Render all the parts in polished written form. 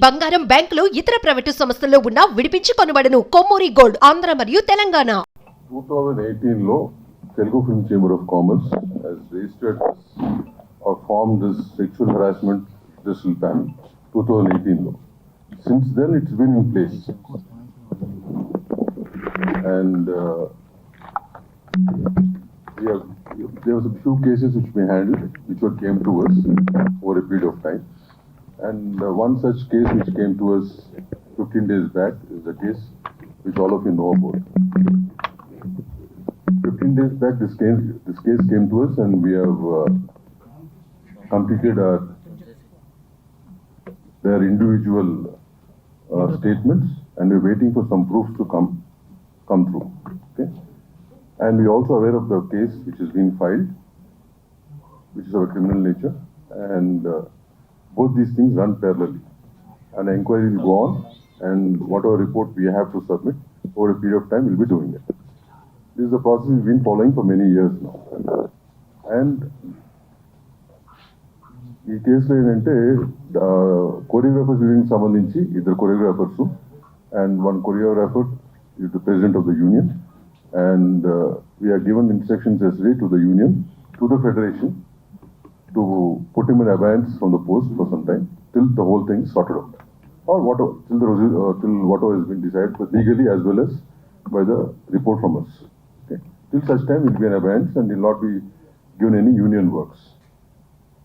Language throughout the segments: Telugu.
బంగారం, బ్యాంకులు, ఇతర ప్రైవేటు సంస్థల్లో ఉన్న విడిపించి కొనబడను. కొమ్మూరి గోల్డ్, ఆంధ్ర మరియు Telangana. 2018లో Telugu Film Chamber of Commerce has registered or formed this sexual harassment judicial panel 2018లో. Since then it's been in place. And there was a few cases which we handled, which came to us over a period of time. And one such case which came to us 15 days back is the case which all of you know about. 15 days back this case came to us, and we have completed their individual statements, and we're waiting for some proofs to come through. Okay? And we're also aware of the case which is being filed, which is of a criminal nature, and both these things run parallelly. An inquiry will go on, and whatever report we have to submit over a period of time, we'll be doing it. This is a process we've been following for many years now. And ఈ కేసులో ఏంటంటే కొరియోగ్రాఫర్స్ యూనియన్ సంబంధించి ఇద్దరు choreographers and one choreographer is the president of the union, and we are given instructions yesterday to the union, to the federation, to put him in abeyance from the post for some time till the whole thing is sorted out, or whatever, till whatever has been decided, but legally as well as by the report from us. Okay, till such time he will be in abeyance and will not be given any union works.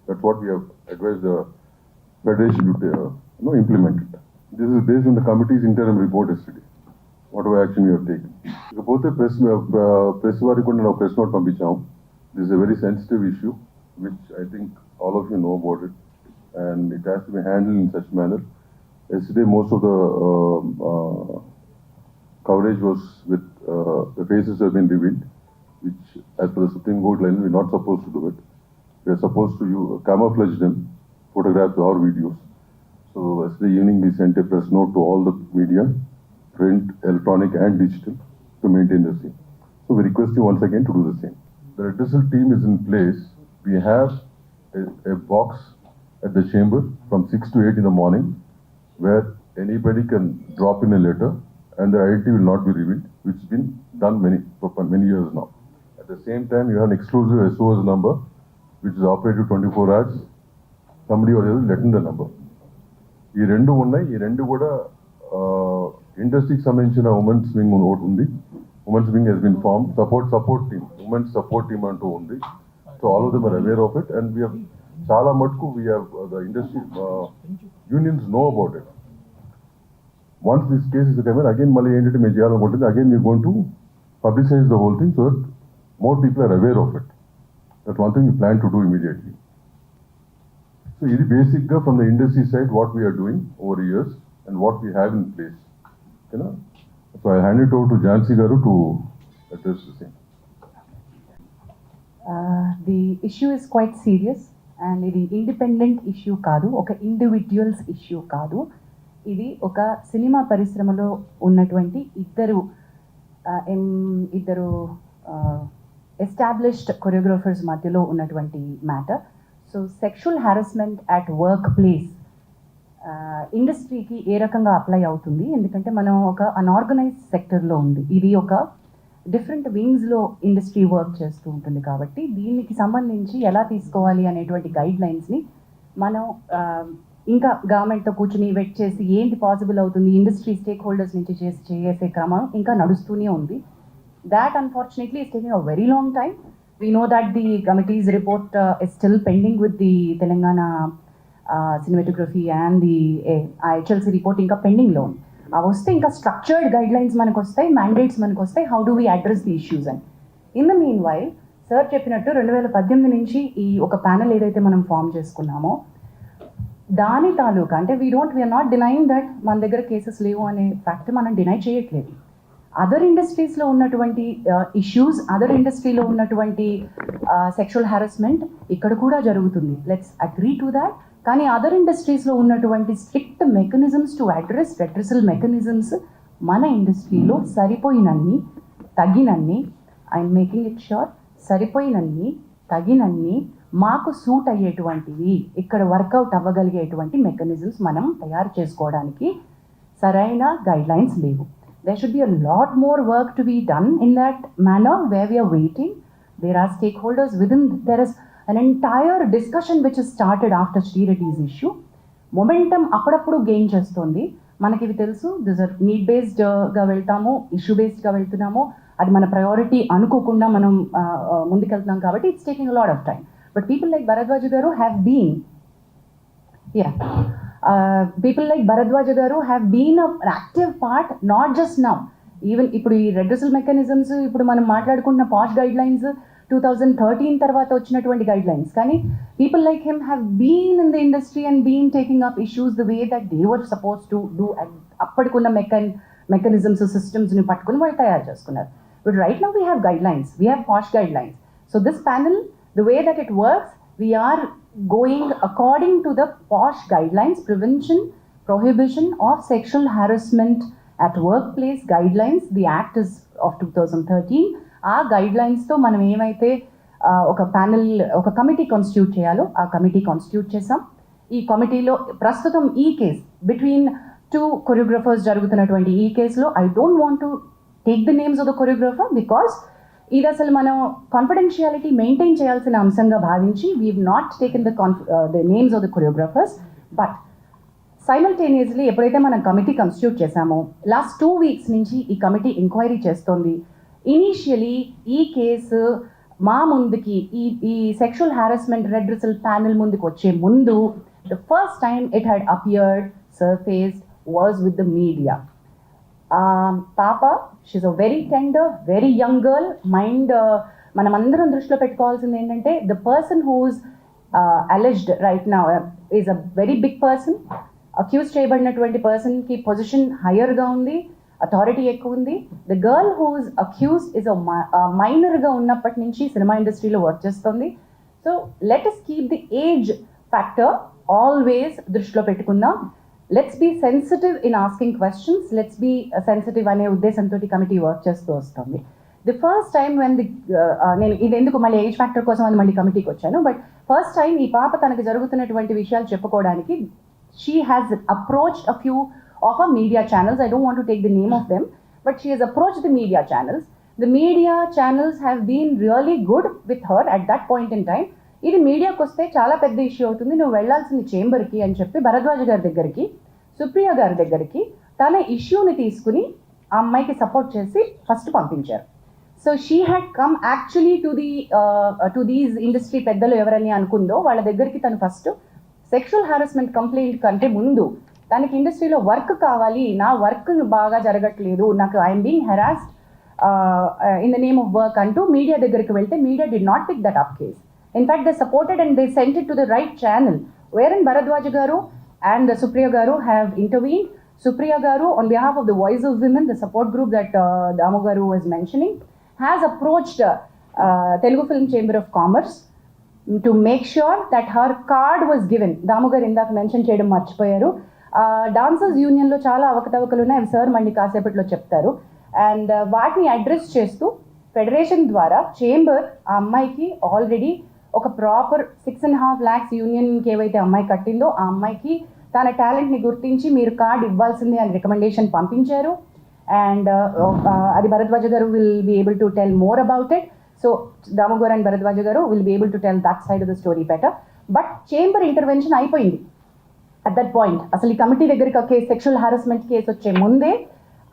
That's what we have advised the federation to implement it. This is based on the committee's interim report yesterday. Whatever action we have taken. ఇకపోతే ప్రెస్ వారికి కూడా ನಾವು ప్రెస్ నోట్ పంపించాము. This is a very sensitive issue, which I think all of you know about it, and it has to be handled in such manner. Yesterday, most of the coverage was with the faces have been revealed, which, as per the Supreme Court line, we're not supposed to do it. We are supposed to camouflage them, photographs or videos. So yesterday evening, we sent a press note to all the media, print, electronic and digital, to maintain the same. So we request you once again to do the same. The redressal team is in place. We have a box at the chamber from 6 to 8 in the morning, where anybody can drop in a letter and the identity will not be revealed, which has been done for many years now. At the same time, you have an exclusive SOS number, which is operated 24 hours. Somebody or the other let in the number. ఈ రెండు ఉన్నాయి. ఈ రెండు కూడా ఇండస్ట్రీకి సంబంధించిన ఉమెన్స్ వింగ్ ఒకటి ఉంది. Women's wing has been form, support team, women's support team అంటూ ఉంది. So all of them are aware of it, and we have చాలా మటుకు we have the industry unions know about it. Once this case is coming again, మళ్ళీ ఏంటంటే మేము చేయాలనుకుంటుంది again we going to publicize the whole thing so that more people are aware of it. That one thing we plan to do immediately. So ఇది బేసిక్గా from the industry side what we're doing over years and what we have in place. So I hand it over to Jansi Garu to address the same. The issue is quite serious, and ఇది independent issue కాదు, ఒక individuals issue కాదు. ఇది ఒక సినిమా పరిశ్రమలో ఉన్నటువంటి ఇద్దరు ఎస్టాబ్లిష్డ్ కొరియోగ్రాఫర్స్ మధ్యలో ఉన్నటువంటి matter. So sexual harassment at work place ఇండస్ట్రీకి ఏ రకంగా అప్లై అవుతుంది, ఎందుకంటే మనం ఒక అన్ఆర్గనైజ్డ్ సెక్టర్లో ఉంది, ఇది ఒక డిఫరెంట్ వింగ్స్లో ఇండస్ట్రీ వర్క్ చేస్తూ ఉంటుంది. కాబట్టి దీనికి సంబంధించి ఎలా తీసుకోవాలి అనేటువంటి గైడ్ లైన్స్ని మనం ఇంకా గవర్నమెంట్తో కూర్చుని వెయిట్ చేసి ఏంటి పాసిబుల్ అవుతుంది, ఇండస్ట్రీ స్టేక్ హోల్డర్స్ నుంచి చేసే క్రమం ఇంకా నడుస్తూనే ఉంది. That unfortunately is taking a very long time. We know that the committees report is still pending with the Telangana cinematography and the HLC report ఇంకా పెండింగ్లో ఉంది. అవి వస్తే ఇంకా స్ట్రక్చర్డ్ గైడ్ లైన్స్ మనకు వస్తాయి, మ్యాండేట్స్ మనకు వస్తాయి, how do we address the issues అని. In the meanwhile sir చెప్పినట్టు 2018 నుంచి ఈ ఒక ప్యానెల్ ఏదైతే మనం ఫామ్ చేసుకున్నామో దాని తాలూకా అంటే వీఆర్ నాట్ డినైయింగ్ దట్ మన దగ్గర కేసెస్ లేవు అనే ఫ్యాక్ట్ మనం డినై చేయట్లేదు. అదర్ ఇండస్ట్రీస్లో ఉన్నటువంటి ఇష్యూస్, అదర్ ఇండస్ట్రీలో ఉన్నటువంటి సెక్షువల్ హారాస్మెంట్ ఇక్కడ కూడా జరుగుతుంది. Let's agree to that. కానీ అదర్ ఇండస్ట్రీస్లో ఉన్నటువంటి strict mechanisms to address redressal mechanisms మన ఇండస్ట్రీలో సరిపోయినన్ని, తగినన్ని, ఐఎమ్ మేకింగ్ ఇట్ ష్యూర్, సరిపోయినన్ని, తగినన్ని మాకు సూట్ అయ్యేటువంటివి, ఇక్కడ వర్కౌట్ అవ్వగలిగేటువంటి మెకానిజమ్స్ మనం తయారు చేసుకోవడానికి సరైన గైడ్లైన్స్ లేవు. There should be a lot more work to be done in that manner where we are waiting. There are stakeholders within, there is an entire discussion which has started after Sri Reddy's issue. Momentum అప్పుడప్పుడు గెయిన్ చేస్తుంది. మనకి ఇవి తెలుసు, దిస్ ఆర్ నీడ్ బేస్డ్గా వెళ్తాము, ఇష్యూ బేస్డ్గా వెళ్తున్నాము, అది మన ప్రయారిటీ అనుకోకుండా మనం ముందుకెళ్తున్నాం కాబట్టి it's taking a lot of time. But people like Bharadwaj garu have been people like Bharadwaj garu have been an active part, not just now. Even ఇప్పుడు ఈ రెడ్రెసల్ మెకానిజమ్స్, ఇప్పుడు మనం మాట్లాడుకుంటున్న పాష్ గైడ్ లైన్స్ 2013 తర్వాత వచ్చినటువంటి గైడ్ లైన్స్, కానీ people like him have been in the industry and been taking up issues the way that they were suppose to do. అప్పటికున్న మెకానిజమ్స్ సిస్టమ్స్ని పట్టుకుని వాళ్ళు తయారు చేసుకున్నారు. But right now we have guidelines, we have POSH guidelines. So this panel, the way that it works, we are going according to the POSH guidelines, prevention, prohibition of sexual harassment at workplace guidelines. The act is of 2013. ఆ guidelines తో మనం ఏమైతే ఒక ప్యానెల్, ఒక కమిటీ కాన్స్టిట్యూట్ చేయాలో ఆ కమిటీ కాన్స్టిట్యూట్ చేసాం. ఈ కమిటీలో ప్రస్తుతం ఈ కేస్ బిట్వీన్ 2 కొరియోగ్రఫర్స్ జరుగుతున్నటువంటి ఈ కేసులో I don't want to take the names of the choreographer because ఇది అసలు మనం కాన్ఫిడెన్షియాలిటీ మెయింటైన్ చేయాల్సిన అంశంగా భావించి we have not taken the names of the choreographers. But simultaneously ఎప్పుడైతే మనం కమిటీ కాన్స్టిట్యూట్ చేశామో, లాస్ట్ 2 weeks నుంచి ఈ కమిటీ ఎంక్వైరీ చేస్తోంది. ఇనీషియలీ ఈ కేసు మా ముందుకి ఈ సెక్షువల్ హారాస్మెంట్ రెడ్రెసల్ ప్యానెల్ ముందుకు వచ్చే ముందు the first time it had appeared, surfaced was with the media. Papa, she's a very tender, very young girl. Mind, మనమందరం దృష్టిలో పెట్టుకోవాల్సింది ఏంటంటే the person who's alleged right now is a very big person. Accuse చేయబడినటువంటి పర్సన్కి పొజిషన్ హయ్యర్గా ఉంది, అథారిటీ ఎక్కువ ఉంది. The girl who's accused is మైనర్గా ఉన్నప్పటి నుంచి సినిమా ఇండస్ట్రీలో వర్క్ చేస్తుంది. So let us keep the age factor always దృష్టిలో పెట్టుకుందాం. Let's be sensitive in asking questions, let's be sensitive అనే ఉద్దేశంతో కమిటీ వర్క్ చేస్తూ వస్తుంది. ది ఫస్ట్ టైం వెన్ నేను ఇది ఎందుకు మళ్ళీ ఏజ్ ఫ్యాక్టర్ కోసం అని మళ్ళీ కమిటీకి వచ్చాను, బట్ ఫస్ట్ టైం ఈ పాప తనకు జరుగుతున్నటువంటి విషయాలు చెప్పుకోవడానికి she has approached a few of our media channels. I don't want to take the name of them, but she has approached the media channels. The media channels have been really good with her at that point in time. ఇది మీడియాకి వస్తే చాలా పెద్ద ఇష్యూ అవుతుంది, నువ్వు వెళ్లాల్సింది చేంబర్కి అని చెప్పి భరద్వాజ్ గారి దగ్గరికి, సుప్రియ గారి దగ్గరికి తన ఇష్యూని తీసుకుని ఆ అమ్మాయికి సపోర్ట్ చేసి ఫస్ట్ పంపించారు. So she had come actually to these industry పెద్దలు ఎవరని అనుకుందో వాళ్ళ దగ్గరికి తను ఫస్ట్ సెక్షువల్ హారాస్మెంట్ కంప్లైంట్ కంటే ముందు తనకి ఇండస్ట్రీలో వర్క్ కావాలి, నా వర్క్ బాగా జరగట్లేదు, నాకు I'm being harassed in the name of work అంటూ మీడియా దగ్గరికి వెళ్తే media did not pick that up case. In fact, they supported and they sent it to the right channel, wherein Bharadwaj garu and Supriya garu have intervened. Supriya garu, on behalf of the Voice of Women, the support group that Damu garu was mentioning, has approached Telugu Film Chamber of Commerce to make sure that her card was given. Damu garu indaka mention cheyadam marchipoyaru. Dancers Union lo chaala avakatavakalu unnai, sir mandi kaasepatlo cheptaru. And వాటిని అడ్రస్ చేస్తూ ఫెడరేషన్ ద్వారా చేంబర్ ఆ అమ్మాయికి ఆల్రెడీ ఒక ప్రాపర్ 6.5 lakhs యూనియన్కి ఏవైతే అమ్మాయి కట్టిందో ఆ అమ్మాయికి తన టాలెంట్ని గుర్తించి మీరు కార్డ్ ఇవ్వాల్సిందే అని రికమెండేషన్ పంపించారు. అండ్ అది Bharadwaja garu will be able to tell more about it. So Damu garu and Bharadwaja garu will be able to tell that side of the story better. But chamber intervention అయిపోయింది అట్ దట్ పాయింట్. అసలు ఈ కమిటీ దగ్గరికి కేసు, సెక్షువల్ హారాస్మెంట్ కేసు వచ్చే ముందే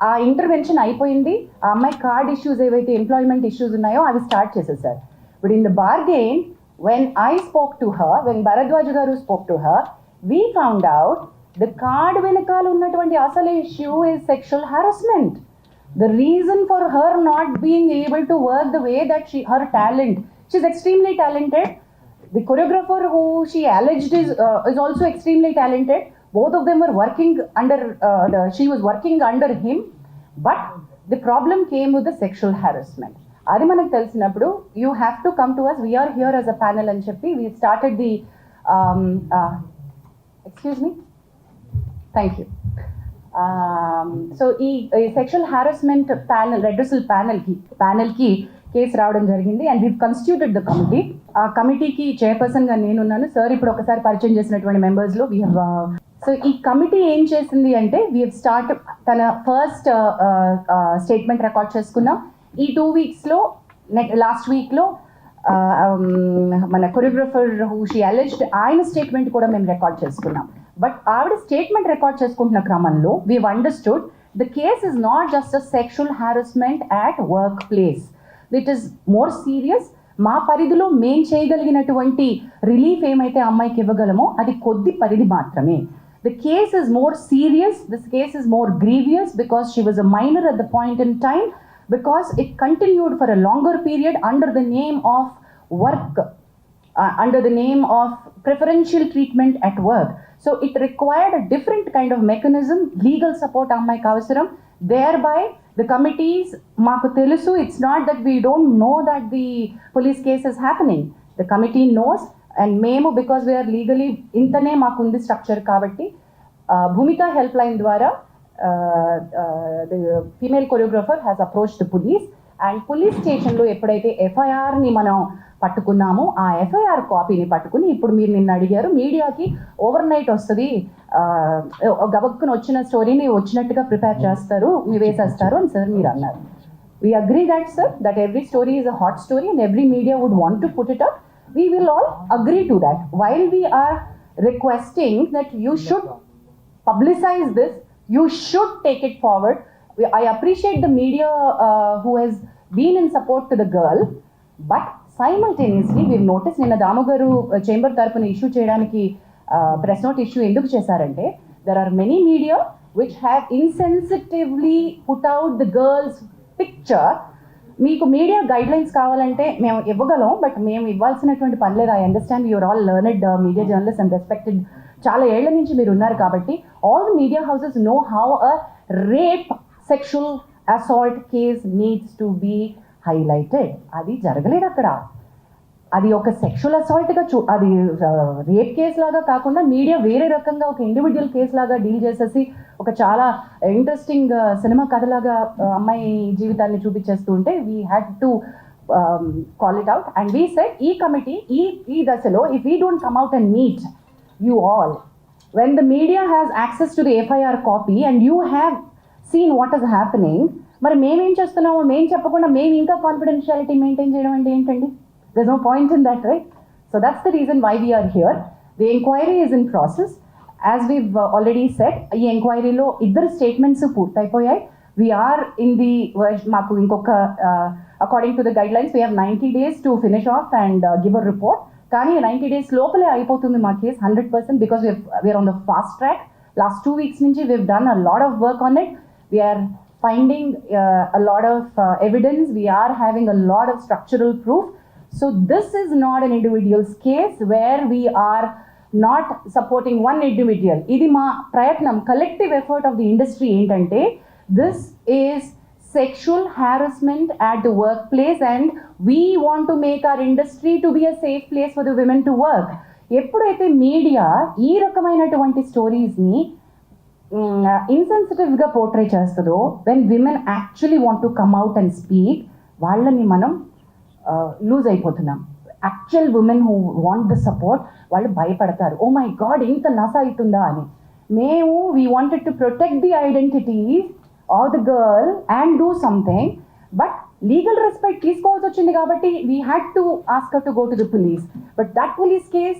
ఆ ఇంటర్వెన్షన్ అయిపోయింది. ఆ అమ్మాయి కార్డ్ ఇష్యూస్ ఏవైతే ఎంప్లాయ్మెంట్ ఇష్యూస్ ఉన్నాయో అవి స్టార్ట్ చేసేసారు. But in the bargain when I spoke to her, when Bharadwaj garu spoke to her, we found out the card venakal unnatuvanti asal issue is sexual harassment. The reason for her not being able to work the way that her talent, she's extremely talented. The choreographer who she alleged is also extremely talented. Both of them were working under she was working under him, but the problem came with the sexual harassment. అది మనకు తెలిసినప్పుడు you have to come to us, we're here as a panel అని చెప్పి we started the excuse me thank you. So ఈ సెక్షువల్ హారాస్మెంట్ ప్యానల్, రెడ్రెసల్ ప్యానల్కి కేసు రావడం జరిగింది. And we constituted the committee. ఆ కమిటీకి చైర్పర్సన్గా నేనున్నాను. సార్ ఇప్పుడు ఒకసారి పరిచయం చేసినటువంటి మెంబర్స్లో వీ హ్యావ్ సో ఈ కమిటీ ఏం చేసింది అంటే వీ హ్యావ్ స్టార్ట్ తన ఫస్ట్ స్టేట్మెంట్ రికార్డ్ చేసుకున్నాం. ఈ 2 వీక్స్లో లాస్ట్ వీక్లో మన కొరియోగ్రఫర్ హూ షీ అలెజ్డ్ ఆయన స్టేట్మెంట్ కూడా మేము రికార్డ్ చేసుకున్నాం. బట్ ఆవిడ స్టేట్మెంట్ రికార్డ్ చేసుకుంటున్న క్రమంలో we understood the case is not just a sexual harassment at work place, it is more serious. మా పరిధిలో మేం చేయగలిగినటువంటి రిలీఫ్ ఏమైతే అమ్మాయికి ఇవ్వగలమో అది కొద్ది పరిధి మాత్రమే. The case is more serious, this case is more grievous because she was a minor at the point in time, because it continued for a longer period under the name of work, under the name of preferential treatment at work. So it required a different kind of mechanism, legal support ammayiki avasaram. Thereby the committees maaku telusu, it's not that we don't know that the police case is happening. The committee knows, and memo because we are legally intane maaku undi structure kabatti Bhumika helpline dwara the female choreographer has approached the police, and police station లో ఎప్పుడైతే ఎఫ్ఐఆర్ని మనం పట్టుకున్నామో ఆ ఎఫ్ఐఆర్ కాపీని పట్టుకుని ఇప్పుడు మీరు నిన్న అడిగారు మీడియాకి ఓవర్ నైట్ వస్తుంది, గబక్కున వచ్చిన స్టోరీని వచ్చినట్టుగా ప్రిపేర్ చేస్తారు, వేసేస్తారు అని సార్ మీరు అన్నారు. We agree that sir, that every story is a hot story and every media would want to put it up. We will all agree to that. While we are requesting that you should publicize this, you should take it forward. I appreciate the media who has been in support to the girl, but simultaneously we've noticed నిన్న దాము గారు చేంబర్ తరపున ఇష్యూ చేయడానికి ప్రెస్ నోట్ ఇష్యూ ఎందుకు చేశారంటే there are many media which have insensitively put out the girl's picture. మీకు మీడియా గైడ్ లైన్స్ కావాలంటే మేము ఇవ్వగలం, బట్ మేము ఇవ్వాల్సినటువంటి పని లేదు. I understand you're all learned media journalist and respected, చాలా ఏళ్ల నుంచి మీరు ఉన్నారు కాబట్టి all the media houses know how a rape sexual assault case needs to be highlighted. అది జరగలేదు అక్కడ, అది ఒక సెక్షువల్ అసాల్ట్గా అది రేప్ కేసు లాగా కాకుండా మీడియా వేరే రకంగా ఒక ఇండివిజువల్ కేసు లాగా డీల్ చేసేసి ఒక చాలా ఇంట్రెస్టింగ్ సినిమా కథలాగా అమ్మాయి జీవితాన్ని చూపించేస్తూ ఉంటే we had to call it out and we said ఈ కమిటీ ఈ దశలో if we don't come out and meet you all, when the media has access to the FIR copy and you have seen what is happening, మరి మేమేం చేస్తున్నామో మేము చెప్పకుండా మేము ఇంకా కాన్ఫిడెన్షియాలిటీ మెయింటైన్ చేయడం అంటే ఏంటండి? there's no point in that, right? So that's the reason why we are here. The inquiry is in process. As we've already said, ఈ ఎంక్వైరీలో ఇద్దరు statements పూర్తయిపోయాయి. we are in the మాకు ఇంకొక according to the guidelines we have 90 days to finish off and give a report. కానీ 90 days లోపలే అయిపోతుంది మా case 100% because we're on the fast track. Last 2 weeks నుంచి we've done a lot of work on it. We're finding a lot of evidence, we're having a lot of structural proof. So this is not an individuals case where we're not supporting one individual. ఇది మా ప్రయత్నం, collective effort of the industry ఏంటంటే this is sexual harassment at the workplace and we want to make our industry to be a safe place for the women to work. ఎప్పుడైతే మీడియా ఈ రకమైనటువంటి స్టోరీస్ని ఇన్సెన్సిటివ్గా పోర్ట్రే చేస్తుందో, when women actually want to come out and speak, వాళ్ళని మనం లూజ్ అయిపోతున్నాం. Actual women who want the support వాళ్ళు భయపడతారు, ఓ మై గాడ్ ఇంత నస అవుతుందా అని. మేము we wanted to protect the identities or the girl and do something, but legal respect తీసుకోవాల్సి వచ్చింది కాబట్టి we had to ask her to go to the police. But that police case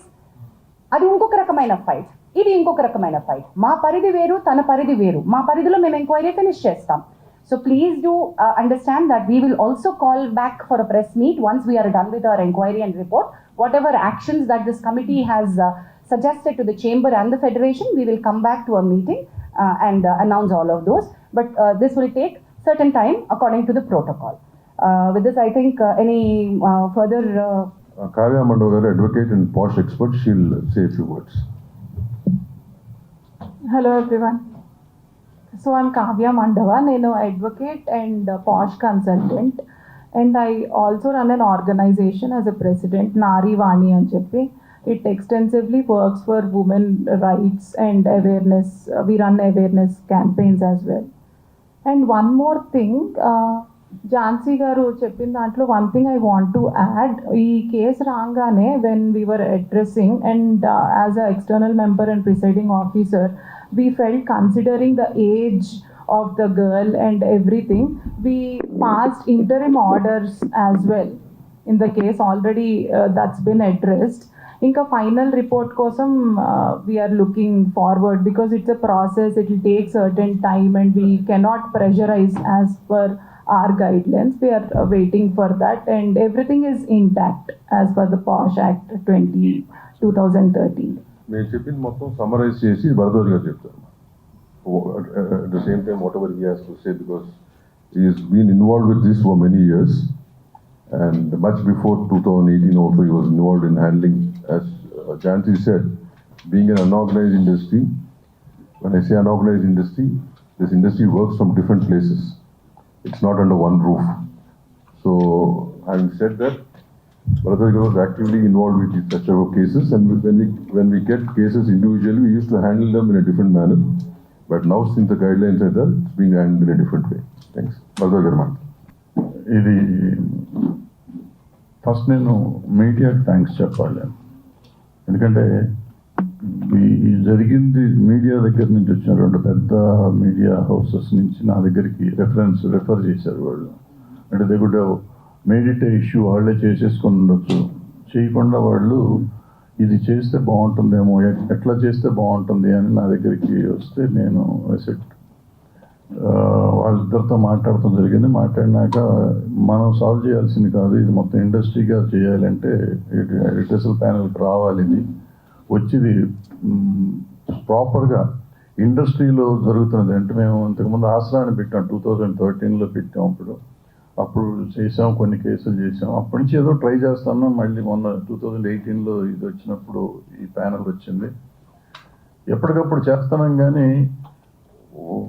అది ఇంకొక రకమైన ఫైట్, ఇది ఇంకొక రకమైన ఫైట్. మా పరిధి వేరు, తన పరిధి వేరు. మా పరిధిలో మేము ఎంక్వైరీ ఫినిష్ చేస్తాం. So please do understand that we will also call back for a press meet once we are done with our inquiry and report. Whatever actions that this committee has suggested to the chamber and the federation, we will come back to a meeting and announce all of those. But this will take certain time according to the protocol. With this, I think any further... Kavya Mandava, advocate and posh expert, she'll say a few words. Hello everyone. So I'm Kavya Mandava. I'm an advocate and posh consultant, and I also run an organization as a president, Nari Vani and Cheppi. It extensively works for women rights and awareness. We run awareness campaigns as well. And one more thing, Jhansi గారు చెప్పిన దాంట్లో one thing I want to add, ఈ కేసు రాగానే when we were addressing and as a external member and presiding officer we felt considering the age of the girl and everything, we passed interim orders as well in the case already, that's been addressed. Inka final report kosam we are looking forward because it's a process, it will take certain time and we cannot pressurize as per our guidelines. We are waiting for that and everything is intact as per the POSH Act 2013. నేను చెప్పింది మొత్తం సమ్మరైజ్ చేసి భరద్వాజ్ గారు చెప్తారు. At the same time, whatever he has to say, because he has been involved with this for many years, and much before 2018 also he was involved in handling, as Jansi said, being an unorganized industry. When I say unorganized industry, this industry works from different places. It's not under one roof. So, having said that, Bharadwaj was actively involved with such type of cases, and when we get cases individually, we used to handle them in a different manner. But now, since the guidelines are there, it's being handled in a different way. Thanks. Bharadwaj Garma. ఇది ఫస్ట్ నేను మీడియాకి థ్యాంక్స్ చెప్పాలి, ఎందుకంటే ఈ జరిగింది మీడియా దగ్గర నుంచి వచ్చిన 2 పెద్ద మీడియా హౌసెస్ నుంచి నా దగ్గరికి రెఫర్ చేశారు వాళ్ళు. అంటే they could have made it A issue, వాళ్ళే చేసేసుకొని ఉండొచ్చు, చేయకుండా వాళ్ళు ఇది చేస్తే బాగుంటుందేమో, ఎట్లా చేస్తే బాగుంటుంది అని నా దగ్గరికి వస్తే నేను వాళ్ళిద్దరితో మాట్లాడటం జరిగింది. మాట్లాడినాక మనం సాల్వ్ చేయాల్సింది కాదు, ఇది మొత్తం ఇండస్ట్రీగా చేయాలంటే రిటర్సల్ ప్యానెల్కి రావాలి, ఇది వచ్చింది ప్రాపర్గా ఇండస్ట్రీలో జరుగుతున్నది. అంటే మేము ఇంతకుముందు ఆసరాన్ని పెట్టాం, 2013లో పెట్టాం, అప్పుడు చేసాం, కొన్ని కేసులు చేసాం. అప్పటి నుంచి ఏదో ట్రై చేస్తాను. మళ్ళీ మొన్న 2018లో ఇది వచ్చినప్పుడు ఈ ప్యానెల్ వచ్చింది. ఎప్పటికప్పుడు చేస్తున్నాం, కానీ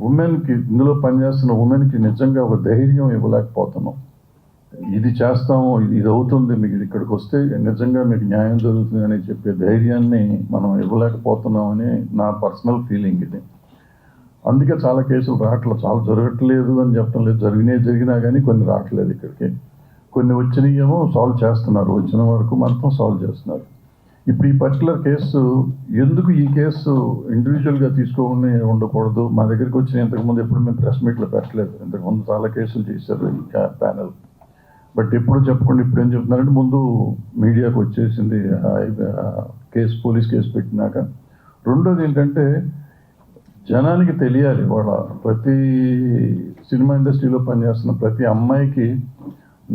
ఉమెన్కి, ఇందులో పనిచేస్తున్న ఉమెన్కి నిజంగా ఒక ధైర్యం ఇవ్వలేకపోతున్నాం. ఇది చేస్తాము, ఇది అవుతుంది, మీకు ఇక్కడికి వస్తే నిజంగా మీకు న్యాయం జరుగుతుంది అని చెప్పే ధైర్యాన్ని మనం ఇవ్వలేకపోతున్నామని నా పర్సనల్ ఫీలింగ్ ఇది. అందుకే చాలా కేసులు రావట్లేదు, చాలా జరగట్లేదు అని చెప్పడం లేదు, జరిగినా కానీ కొన్ని రావట్లేదు ఇక్కడికి. కొన్ని వచ్చినాయేమో సాల్వ్ చేస్తున్నారు, వచ్చిన వరకు మాత్రం సాల్వ్ చేస్తున్నారు. ఇప్పుడు ఈ పర్టికులర్ కేసు, ఎందుకు ఈ కేసు ఇండివిజువల్గా తీసుకోని ఉండకూడదు, మా దగ్గరికి వచ్చిన ఇంతకుముందు ఎప్పుడు మేము ప్రెస్ మీట్లో పెట్టలేదు, ఇంతకుముందు చాలా కేసులు చేశారు ఈ ప్యానెల్. బట్ ఎప్పుడు చెప్పకుండా ఇప్పుడు ఏం చెప్తున్నారంటే ముందు మీడియాకు వచ్చేసింది కేసు, పోలీస్ కేసు పెట్టినాక. రెండోది ఏంటంటే జనానికి తెలియాలి, వాళ్ళ ప్రతి సినిమా ఇండస్ట్రీలో పనిచేస్తున్న ప్రతి అమ్మాయికి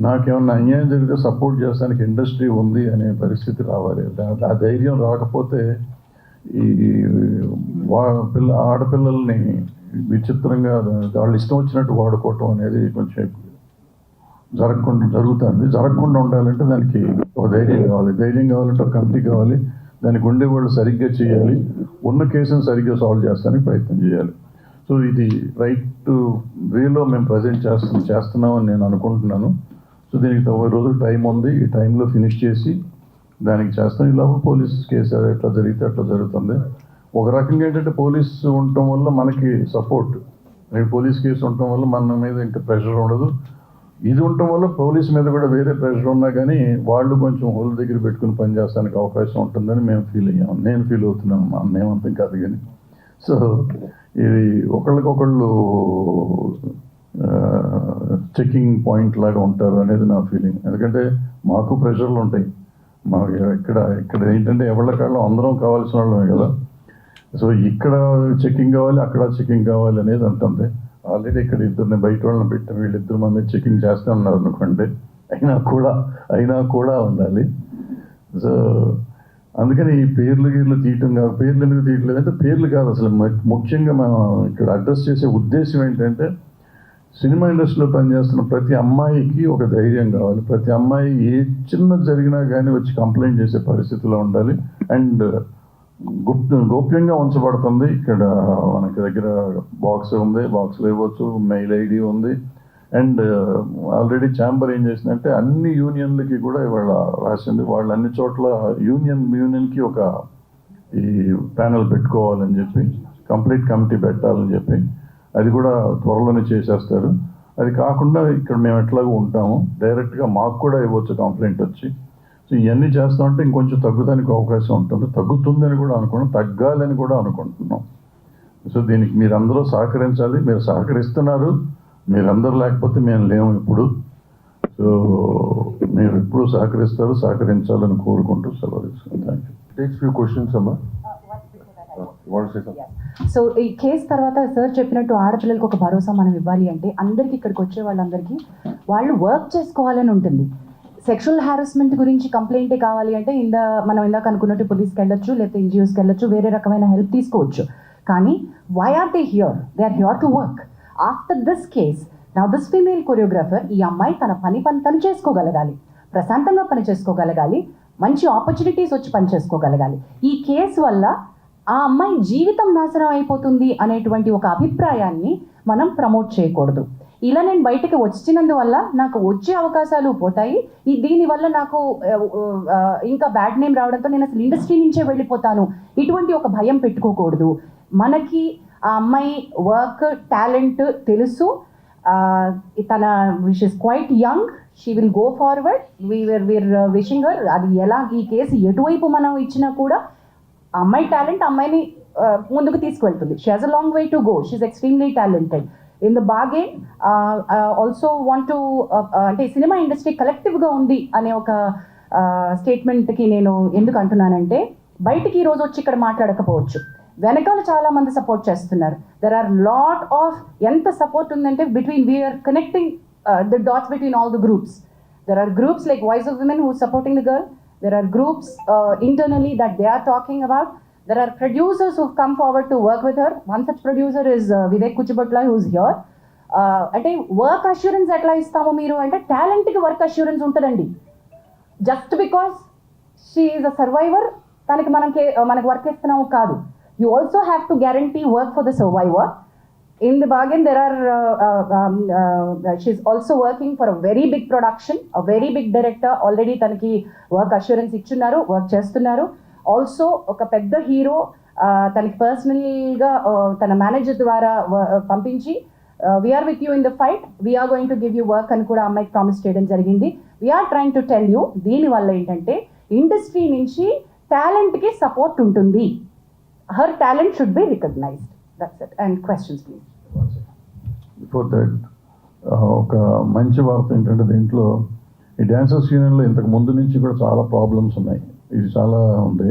నాకేమన్నా అన్యాయం జరిగితే సపోర్ట్ చేస్తానికి ఇండస్ట్రీ ఉంది అనే పరిస్థితి రావాలి. ఆ ధైర్యం రాకపోతే ఈ ఆడపిల్లల్ని విచిత్రంగా వాళ్ళు ఇష్టం వచ్చినట్టు వాడుకోవటం అనేది కొంచెం జరగకుండా ఉండాలంటే దానికి ఒక ధైర్యం కావాలంటే ఒక కమిటీ కావాలి, దానికి ఉండేవాళ్ళు సరిగ్గా చేయాలి, ఉన్న కేసును సరిగ్గా సాల్వ్ చేస్తానికి ప్రయత్నం చేయాలి. సో ఇది రైట్ వేలో మేము ప్రజెంట్ చేస్తున్నామని నేను అనుకుంటున్నాను. సో దీనికి 90 రోజులు టైం ఉంది, ఈ టైంలో ఫినిష్ చేసి దానికి చేస్తాం. ఇలా పోలీస్ కేసు ఎట్లా జరిగితే అట్లా జరుగుతుంది. ఒక రకంగా ఏంటంటే పోలీస్ ఉండటం వల్ల మనకి సపోర్ట్, పోలీస్ కేసు ఉండటం వల్ల మన మీద ఇంకా ప్రెషర్ ఉండదు. ఇది ఉండటం వల్ల పోలీస్ మీద కూడా వేరే ప్రెషర్ ఉన్నా కానీ వాళ్ళు కొంచెం హోల్ దగ్గర పెట్టుకుని పనిచేస్తానికి అవకాశం ఉంటుందని మేము ఫీల్ అయ్యాము, నేను ఫీల్ అవుతున్నాను, మేమంతా కాదు కానీ. సో ఇది ఒకళ్ళకొకళ్ళు చెకింగ్ పాయింట్ లాగా ఉంటారు అనేది నా ఫీలింగ్. ఎందుకంటే మాకు ప్రెషర్లు ఉంటాయి, మాకు ఇక్కడ ఏంటంటే ఎవరికాళ్ళు అందరం కావాల్సిన వాళ్ళమే కదా. సో ఇక్కడ చెకింగ్ కావాలి, అక్కడ చెకింగ్ కావాలి అనేది ఉంటుంది. ఆల్రెడీ ఇక్కడ ఇద్దరిని బయట వాళ్ళని పెట్టి వీళ్ళిద్దరు మా మీద చెకింగ్ చేస్తూ ఉన్నారు అనుకోండి, అయినా కూడా ఉండాలి. సో అందుకని ఈ పేర్లు తీయటం కాదు, పేర్లు ఎందుకు తీయట్లేదు అంటే పేర్లు కాదు, అసలు ముఖ్యంగా మనం ఇక్కడ అడ్రస్ చేసే ఉద్దేశం ఏంటంటే సినిమా ఇండస్ట్రీలో పనిచేస్తున్న ప్రతి అమ్మాయికి ఒక ధైర్యం కావాలి, ప్రతి అమ్మాయి ఏ చిన్నది జరిగినా కానీ వచ్చి కంప్లైంట్ చేసే పరిస్థితిలో ఉండాలి. అండ్ గోప్యంగా ఉంచబడుతుంది. ఇక్కడ మనకి దగ్గర బాక్స్ ఉంది, బాక్స్లో ఇవ్వచ్చు, మెయిల్ ఐడి ఉంది. అండ్ ఆల్రెడీ ఛాంబర్ ఏం చేసిందంటే అన్ని యూనియన్లకి కూడా ఇవాళ రాసింది, వాళ్ళు అన్ని చోట్ల యూనియన్కి ఒక ఈ ప్యానెల్ పెట్టుకోవాలని చెప్పి, కంప్లీట్ కమిటీ పెట్టాలని చెప్పి, అది కూడా త్వరలోనే చేసేస్తారు. అది కాకుండా ఇక్కడ మేము ఎట్లాగో ఉంటాము, డైరెక్ట్గా మాకు కూడా ఇవ్వచ్చు కంప్లైంట్ వచ్చి. సో ఇవన్నీ చేస్తామంటే ఇంకొంచెం తగ్గుదానికి అవకాశం ఉంటుంది, తగ్గుతుందని కూడా అనుకున్నాం, తగ్గాలని కూడా అనుకుంటున్నాం. సో దీనికి మీరందరూ సహకరించాలి, మీరు సహకరిస్తున్నారు, మీరందరూ లేకపోతే మేము లేము ఇప్పుడు. సో మీరు ఎప్పుడు సహకరిస్తారు, సహకరించాలని కోరుకుంటూ సెలవు తీసుకుంటాను. Thank you. Takes few questions, Amma. You want to say something? So ఈ కేసు తర్వాత సార్ చెప్పినట్టు ఆడపిల్లలకు ఒక భరోసా మనం ఇవ్వాలి అంటే అందరికీ ఇక్కడికి వచ్చే వాళ్ళందరికీ వాళ్ళు వర్క్ చేసుకోవాలని ఉంటుంది. సెక్షువల్ హారాస్మెంట్ గురించి కంప్లైంటే కావాలి అంటే మనం ఇందాక అనుకున్నట్టు పోలీస్కి వెళ్ళొచ్చు, లేకపోతే ఎన్జిఓస్కి వెళ్ళొచ్చు, వేరే రకమైన హెల్ప్ తీసుకోవచ్చు. కానీ why are they here? They are here to work. After this case now this female choreographer, ఈ అమ్మాయి తన పని తను చేసుకోగలగాలి, ప్రశాంతంగా పని చేసుకోగలగాలి, మంచి ఆపర్చునిటీస్ వచ్చి పని చేసుకోగలగాలి. ఈ కేసు వల్ల ఆ అమ్మాయి జీవితం నాశనం అయిపోతుంది అనేటువంటి ఒక అభిప్రాయాన్ని మనం ప్రమోట్ చేయకూడదు. ఇలా నేను బయటకు వచ్చినందువల్ల నాకు వచ్చే అవకాశాలు పోతాయి, దీనివల్ల నాకు ఇంకా బ్యాడ్ నేమ్ రావడంతో నేను అసలు ఇండస్ట్రీ నుంచే వెళ్ళిపోతాను, ఇటువంటి ఒక భయం పెట్టుకోకూడదు. మనకి ఆ అమ్మాయి వర్క్ టాలెంట్ తెలుసు, తన wish is quite young, she will go forward, we're wishing her. అది ఎలా ఈ కేసు ఎటువైపు మనం ఇచ్చినా కూడా అమ్మాయి టాలెంట్ అమ్మాయిని ముందుకు తీసుకువెళ్తుంది. She has a long way to go, she is extremely talented. In the bargain also want to అంటే సినిమా ఇండస్ట్రీ కలెక్టివ్గా ఉంది అనే ఒక స్టేట్మెంట్కి నేను ఎందుకు అంటున్నానంటే, బయటికి ఈరోజు వచ్చి ఇక్కడ మాట్లాడకపోవచ్చు, వెనకాల చాలా మంది సపోర్ట్ చేస్తున్నారు. దెర్ ఆర్ లాట్ ఆఫ్ ఎంత సపోర్ట్ ఉందంటే we're connecting the dots between all the groups. There are groups like voice of women who supporting the girl. There are groups internally that they are talking about. There are producers who've come forward to work with her. One such producer is Vivek Kuchibutla, who's here. Ante work assurance etla istamo meeru ante talent ki work assurance untadandi. Just because she is a survivor taniki manaki work istunnamo kaadu. You also have to guarantee work for the survivor. In the bargain, there are she's also working for a very big production, a very big director. Already tanaki work assurance ichunnaru, work chestunnaru. Also oka pedda hero tanaki personally ga tana manager dwara pampinchi we are with you in the fight, we are going to give you work అని కూడా అమ్మాయికి ప్రామిస్ చేయడం జరిగింది. We are trying to tell you, దీని వల్ల ఏంటంటే ఇండస్ట్రీ నుంచి టాలెంట్ కి సపోర్ట్ ఉంటుంది. Her talent should be recognized. That's it. And questions please. Before that ఒక మంచి వార్త ఏంటంటే, దీంట్లో ఈ డ్యాన్సర్స్ యూనియన్లో ఇంతకు ముందు నుంచి కూడా చాలా ప్రాబ్లమ్స్ ఉన్నాయి, ఇది చాలా ఉంది.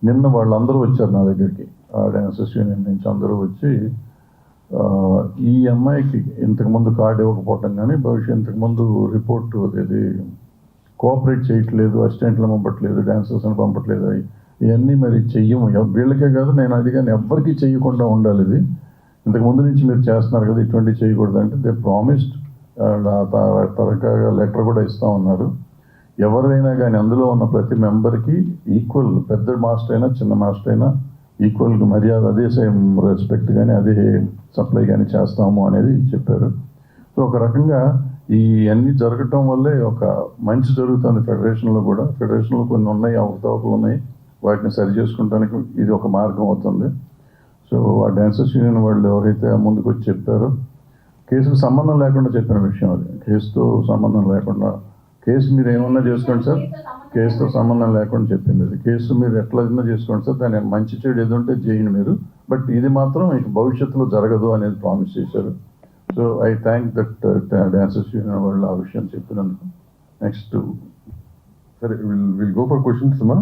నిన్న వాళ్ళందరూ వచ్చారు నా దగ్గరికి, ఆ డ్యాన్సర్స్ యూనియన్ నుంచి అందరూ వచ్చి ఈ అమ్మాయికి ఇంతకుముందు కార్డు ఇవ్వకపోవటం కానీ, ఇంతకుముందు రిపోర్ట్ ఇది కోఆపరేట్ చేయట్లేదు, అసిస్టెంట్లు పంపట్లేదు, డాన్సర్స్ని పంపట్లేదు, ఇవన్నీ మరి చెయ్యము. వీళ్ళకే కాదు, నేను అడిగాను ఎవ్వరికీ చెయ్యకుండా ఉండాలి, ఇది ఇంతకుముందు నుంచి మీరు చేస్తున్నారు కదా, ఇటువంటి చేయకూడదు అంటే దే ప్రామిస్డ్. తరగా లెటర్ కూడా ఇస్తూ ఉన్నారు. ఎవరైనా కానీ అందులో ఉన్న ప్రతి మెంబర్కి ఈక్వల్, పెద్ద మాస్టర్ అయినా చిన్న మాస్టర్ అయినా ఈక్వల్ మర్యాద, అదే సేమ్ రెస్పెక్ట్ కానీ అదే సప్లై కానీ చేస్తాము అనేది చెప్పారు. సో ఒక రకంగా ఈ అన్నీ జరగటం వల్లే ఒక మంచి జరుగుతుంది ఫెడరేషన్లో కూడా. ఫెడరేషన్లో కొన్ని ఉన్నాయి, అవకతవకలు ఉన్నాయి, వాటిని సరి చేసుకుంటానికి ఇది ఒక మార్గం అవుతుంది. సో ఆ డాన్సర్స్ యూనియన్ వాళ్ళు ఎవరైతే ముందుకు వచ్చి చెప్పారో, కేసుకు సంబంధం లేకుండా చెప్పిన విషయం అది, కేసుతో సంబంధం లేకుండా, కేసు మీరు ఏమన్నా చేసుకోండి సార్, కేసుతో సంబంధం లేకుండా చెప్పింది అది. కేసు మీరు ఎట్లయినా చేసుకోండి సార్, దాని మంచి చెడు ఏదంటే చేయండి మీరు, బట్ ఇది మాత్రం ఇక భవిష్యత్తులో జరగదు అనేది ప్రామిస్ చేశారు. So I thank that dancers union వాళ్ళు ఆ విషయం చెప్పినందుకు. Next Sir, we'll go for questions, Amma.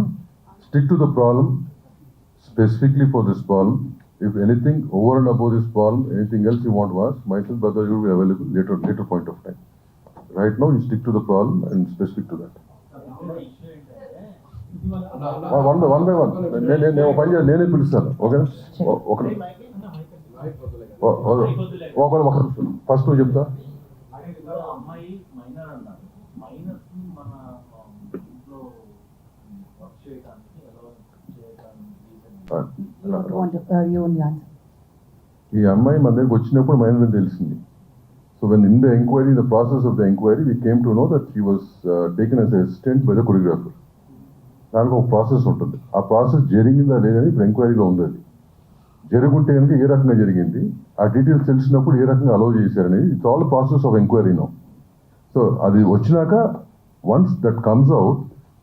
Stick to the problem, specifically for this problem. If anything over and above this problem, anything else you want to ask, myself, brother, you will be available later point of time. Right now, you stick to the problem and specific to that. One by one. నేనే పిలుస్తాను, ఓకేనా? ఫస్ట్ నువ్వు చెప్తా. ఈ అమ్మాయి మన దగ్గరికి వచ్చినప్పుడు మైనర్ అని తెలిసింది. So when in the enquiry, the process of the enquiry, we came to know that she was taken as assistant by the choreographer. దానికి ఒక ప్రాసెస్ ఉంటుంది, ఆ ప్రాసెస్ జరిగిందా లేదని ఇప్పుడు ఎంక్వైరీలో ఉంది. అది జరుగుంటే కనుక ఏ రకంగా జరిగింది, ఆ డీటెయిల్స్ తెలిసినప్పుడు ఏ రకంగా అలౌ చేశారనేది it's all process of enquiry no. So అది వచ్చినాక once that comes out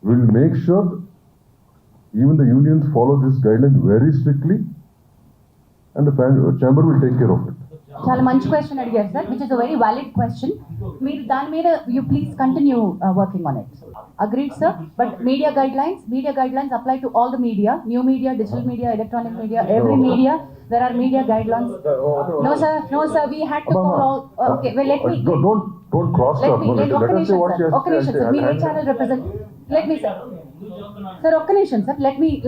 will make sure even the unions follow this guideline very strictly and the chamber will take care of it. చాలా మంచి క్వశ్చన్ అడిగారు sir, which is a very valid question. మీరు దాని మీద you please continue working on it. Agreed, sir. But media guidelines apply to all the media, new media, digital media, electronic media, every media. There are media guidelines. No, sir. We had to call all. Okay, well, let me. Don't cross Let talk. me. Let us say what she has Okay, to say. sir. Media channel represent. Let me, sir. Sir, sir.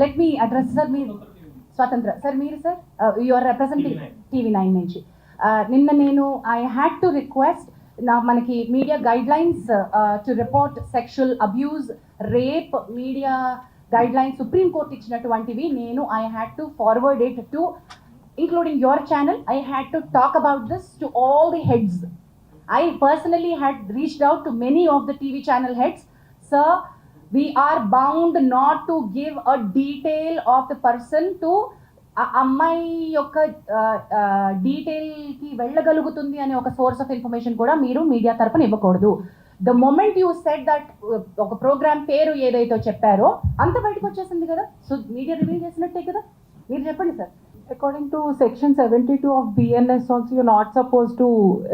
Let me address, sir. Me, Swatantra. Sir, మీరు, sir. You are representing TV9 నుంచి. నిన్న నేను I had to request. నా మనకి media guidelines to report sexual abuse, rape, media guidelines supreme court ఇచ్చినటువంటివి నేను I had to forward it to including your channel. I had to talk about this to all the heads. I personally had reached out to many of the TV channel heads. Sir, we are bound not to give a detail of the person to అమ్మాయి యొక్క డీటెయిల్కి వెళ్ళగలుగుతుంది అనే ఒక సోర్స్ ఆఫ్ ఇన్ఫర్మేషన్ కూడా మీరు మీడియా తరపున ఇవ్వకూడదు. The moment you said that ఒక ప్రోగ్రామ్ పేరు ఏదైతే చెప్పారో అంత బయటకు వచ్చేసింది కదా, సో మీడియా రివీల్ చేసినట్టే కదా. మీరు చెప్పండి sir. According to section 72 of BNS also, you're not supposed to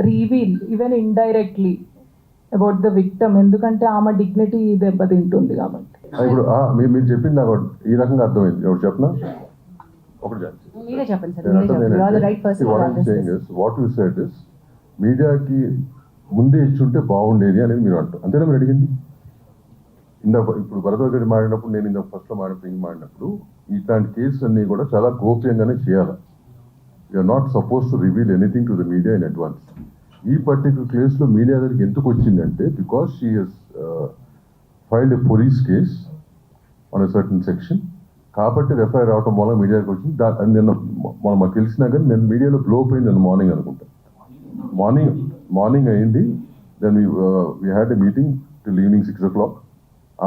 reveal even indirectly about the victim, ఎందుకంటే ఆమె డిగ్నిటీ దెబ్బతింటుంది కాబట్టి. ఇప్పుడు మీరు చెప్పింది నాకు ఈ రకంగా అర్థమైంది. ఎవరు చెప్పినా మీరే చెప్పండి సార్. మీరే చెప్పండి. You are the right person to understand this. What you said is మీడియాకి ముందే ఇచ్చుంటే బాగుండేది అనేది మీరు అంటారు, అంతేనా మీరు అడిగింది? ఇప్పుడు భరద్వాజ్ గారు మాడినప్పుడు, నేను ఫస్ట్లో మాడినప్పుడు ఇట్లాంటి కేసెస్ అన్నీ కూడా చాలా గోప్యంగానే చేయాలి. You're not suppose to reveal anything to the media in advance. ఈ పర్టికులర్ కేసులో మీడియా దగ్గరికి ఎందుకు వచ్చిందంటే because she has filed a police case on a certain section, కాబట్టి ఎఫ్ఐఆర్ రావటం వల్ల మీడియాకి వచ్చింది. నిన్న మాకు తెలిసినా కానీ నేను మీడియాలో బ్లో అయింది నిన్న మార్నింగ్ అనుకుంటా. మార్నింగ్ అయింది. Then we had a meeting till evening 6 o'clock.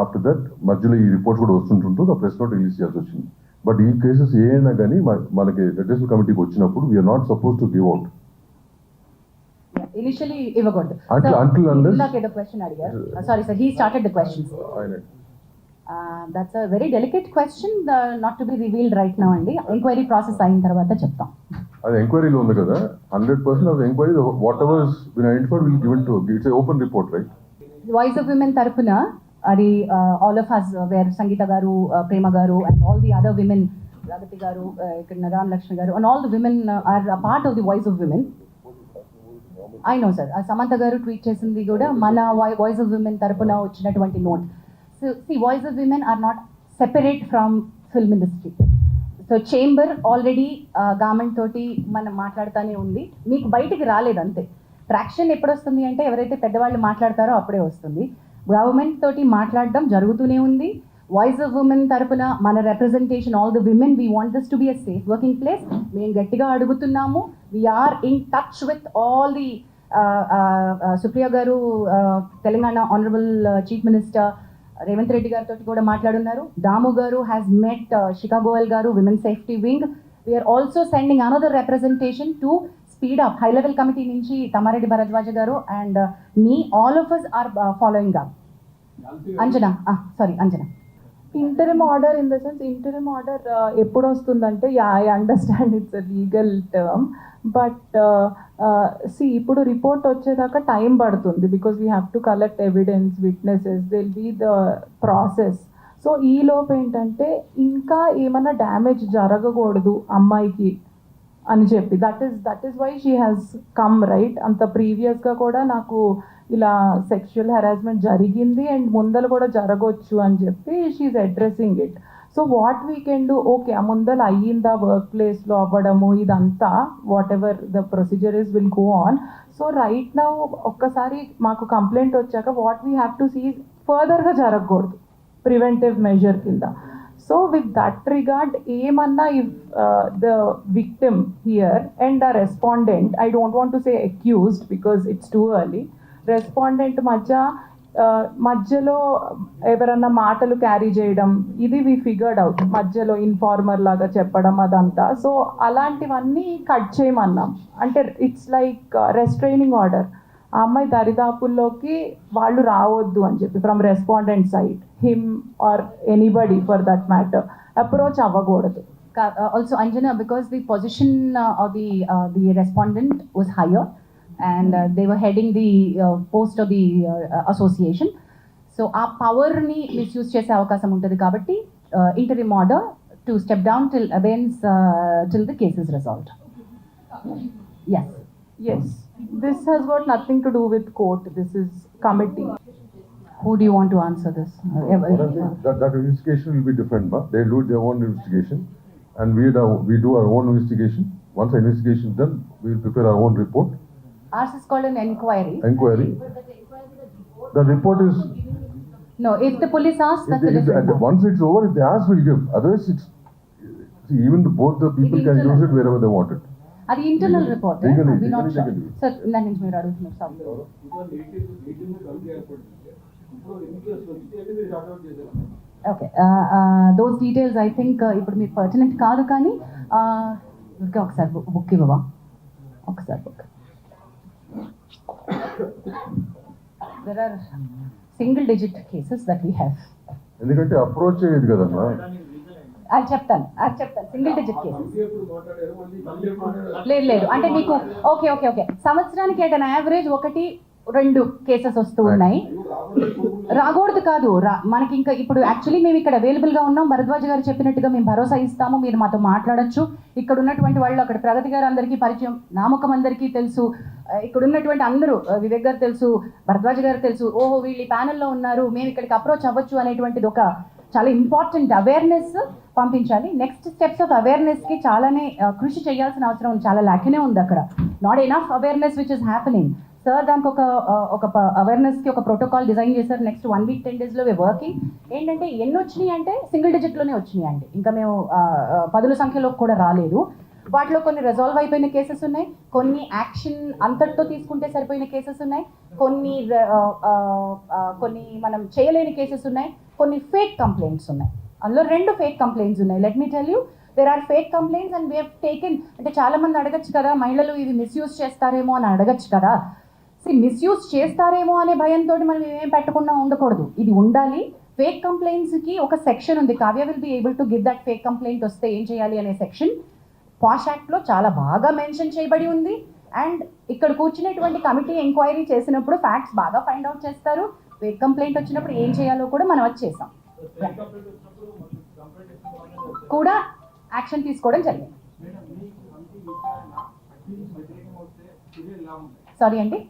After that మధ్యలో ఈ రిపోర్ట్స్ కూడా వస్తుంటుంటూ ఆ ప్రెస్ నోట్ రిలీజ్ చేయాల్సి వచ్చింది. బట్ ఈ కేసెస్ ఏమైనా కానీ మనకి లెజిస్లేటివ్ కమిటీకి వచ్చినప్పుడు we're not suppose to give out. Initially ఇవ్వకూడదు. Until క్వశ్చన్ అడిగారు. Sorry sir, he started the questions. That's a very delicate question, not to be revealed right now అండి. ఎంక్వైరీ ప్రాసెస్ అయిన తర్వాత చెప్తాం. అది ఎంక్వైరీలో ఉంది కదా, 100% of enquiry whatever is been identified will given to its open report, right? Voice of women తరపున అది all of us were Sangeeta garu, Prema గారు and all the other women, Pragathi garu, ఇక్కడ Naran Lakshmi garu and all the women are part of the voice of women. I know sir, Samantha garu tweet చేసింది కూడా మన వాయిస్ ఆఫ్ విమెన్ తరపున వచ్చినటువంటి note. So see, voice of women are not separate from film industry. So chamber already government తోటి మనం మాట్లాడుతూనే ఉంది, మీకు బయటికి రాలేదు అంతే. ట్రాక్షన్ ఎప్పుడు వస్తుంది అంటే ఎవరైతే పెద్దవాళ్ళు మాట్లాడతారో అప్పుడే వస్తుంది. గవర్నమెంట్ తోటి మాట్లాడడం జరుగుతూనే ఉంది. వాయిస్ ఆఫ్ ఉమెన్ తరపున మన representation, all the women, we want this to be a safe working place. మేము గట్టిగా అడుగుతున్నాము. We're in touch with all the Supriya garu, Telangana honourable chief minister Revanth Reddy గారితో కూడా మాట్లాడున్నారు. దాము గారు has met Shikha Goyal garu, women safety wing. We're also sending another representation to speed up. High level committee నుంచి Tammareddy Bharadwaj garu and me, all of us are following up. Anjana, Anjana. Interim order in the sense, interim order ఎప్పుడు వస్తుందంటే, I understand it's a legal term, but see ఇప్పుడు రిపోర్ట్ వచ్చేదాకా టైం పడుతుంది because we have to collect evidence, witnesses, this'll be the process. So ఈ లోపు ఏంటంటే ఇంకా ఏమైనా డ్యామేజ్ జరగకూడదు అమ్మాయికి అని చెప్పి, that is why she has come, right? అంత ప్రీవియస్గా కూడా నాకు ఇలా సెక్షువల్ హెరాస్మెంట్ జరిగింది అండ్ ముందర కూడా జరగవచ్చు అని చెప్పి she's addressing it. So what we can do, okay ఆ ముందర అయ్యిందా వర్క్ ప్లేస్లో అవ్వడము, ఇదంతా whatever the procedure is will go on. So right now ఒక్కసారి మాకు కంప్లైంట్ వచ్చాక what we have to see ఫర్దర్గా జరగకూడదు, ప్రివెంటివ్ మెజర్ కింద. So with that regard, ఏమన్నా if the victim here and a respondent, I don't want to say accused because it's too early, respondent మధ్య మధ్యలో ఎవరన్నా మాటలు క్యారీ చేయడం, ఇది వి ఫిగర్డ్ అవుట్, మధ్యలో ఇన్ఫార్మర్ లాగా చెప్పడం అదంతా. సో అలాంటివన్నీ కట్ చేయమన్నాం. అంటే ఇట్స్ లైక్ రెస్ట్రైనింగ్ ఆర్డర్. ఆ అమ్మాయి దరిదాపుల్లోకి వాళ్ళు రావద్దు అని చెప్పి from respondent side, him or anybody for that matter approach అవ్వకూడదు. Also, Anjana, because the position of the respondent was higher, and they were heading the post of the association. So, our power ni misuse chese avakasam untadi kabatti interim order to step down till abeyance till the case is resolved. Yes. Yes, this has got nothing to do with court. This is committee. Who do you want to answer this? That investigation will be different, but they'll do their own investigation, and we do our own investigation. Once the investigation is done, we will prepare our own report. Ours is called an inquiry. The report is, No, if the police asks, that's a different matter. once it's over, if they ask, we'll give. Otherwise, see, even both the people can use it wherever they want it. అది internal report. Legally, we not legally sure. they can do it. Sir దాని నుంచి మీరు అడుగుతున్నారు sir. Okay, those details I think ఇప్పుడు మీకు పర్టినెంట్ కాదు, కానీ ఇంకా ఒకసారి బుక్ ఇవ్వవా? ఒకసారి book. There are single digit cases that we have. ఎందుకంటే అప్రోచ్ అయ్యేది కదమ్మా. అది చెప్తాను. సింగిల్ డిజిట్ కేసెస్ లేదు అంటే మీకు ఓకే సంవత్సరానికి ఎట్ అన్ యావరేజ్ 1-2 కేసెస్ వస్తూ ఉన్నాయి. రాకూడదు కాదు, మనకి ఇంకా ఇప్పుడు యాక్చువల్లీ మేము ఇక్కడ అవైలబుల్గా ఉన్నాం. భరద్వాజ్ గారు చెప్పినట్టుగా మేము భరోసా ఇస్తాము, మీరు మాతో మాట్లాడచ్చు. ఇక్కడ ఉన్నటువంటి వాళ్ళు, అక్కడ ప్రగతి గారు అందరికీ పరిచయం, నామకం అందరికీ తెలుసు, ఇక్కడ ఉన్నటువంటి అందరూ, వివేక్ గారు తెలుసు, భరద్వాజ్ గారు తెలుసు. ఓహో, వీళ్ళు ఈ ప్యానెల్లో ఉన్నారు, మేము ఇక్కడికి అప్రోచ్ అవ్వచ్చు అనేటువంటిది ఒక చాలా ఇంపార్టెంట్ అవేర్నెస్ పంపించాలి. నెక్స్ట్ స్టెప్స్ ఆఫ్ అవేర్నెస్కి చాలానే కృషి చేయాల్సిన అవసరం ఉంది. చాలా లాక్నే ఉంది అక్కడ. Not enough awareness which is happening. Sir దానికి ఒక అవేర్నెస్కి ఒక ప్రోటోకాల్ డిజైన్ చేశారు. నెక్స్ట్ 1 week 10 daysలో వర్కింగ్. ఏంటంటే ఎన్ని వచ్చినాయి అంటే సింగిల్ డిజిట్లోనే వచ్చినాయి అండి. ఇంకా మేము 10ల సంఖ్యలో కూడా రాలేదు. వాటిలో కొన్ని రిజాల్వ్ అయిపోయిన కేసెస్ ఉన్నాయి, కొన్ని యాక్షన్ అంతటితో తీసుకుంటే సరిపోయిన కేసెస్ ఉన్నాయి, కొన్ని మనం చేయలేని కేసెస్ ఉన్నాయి, కొన్ని ఫేక్ కంప్లైంట్స్ ఉన్నాయి. అందులో 2 ఫేక్ కంప్లైంట్స్ ఉన్నాయి. Let me tell you, there are fake complaints and we have taken. అంటే చాలామంది అడగచ్చు కదా, మహిళలు ఇవి మిస్యూజ్ చేస్తారేమో అని అడగచ్చు కదా. మిస్యూజ్ చేస్తారేమో అనే భయంతో మనం ఏం పెట్టకుండా ఉండకూడదు, ఇది ఉండాలి. ఫేక్ కంప్లైంట్స్కి ఒక సెక్షన్ ఉంది. Kavya will be able to give that fake complaint వస్తే ఏం చేయాలి అనే సెక్షన్ పాష్ యాక్ట్లో చాలా బాగా మెన్షన్ చేయబడి ఉంది. అండ్ ఇక్కడ కూర్చునేటువంటి కమిటీ ఎంక్వైరీ చేసినప్పుడు ఫ్యాక్ట్స్ బాగా ఫైండ్ అవుట్ చేస్తారు. ఫేక్ కంప్లైంట్ వచ్చినప్పుడు ఏం చేయాలో కూడా మనం అది చేసాం, కూడా యాక్షన్ తీసుకోవడం జరిగింది. సారీ అండి,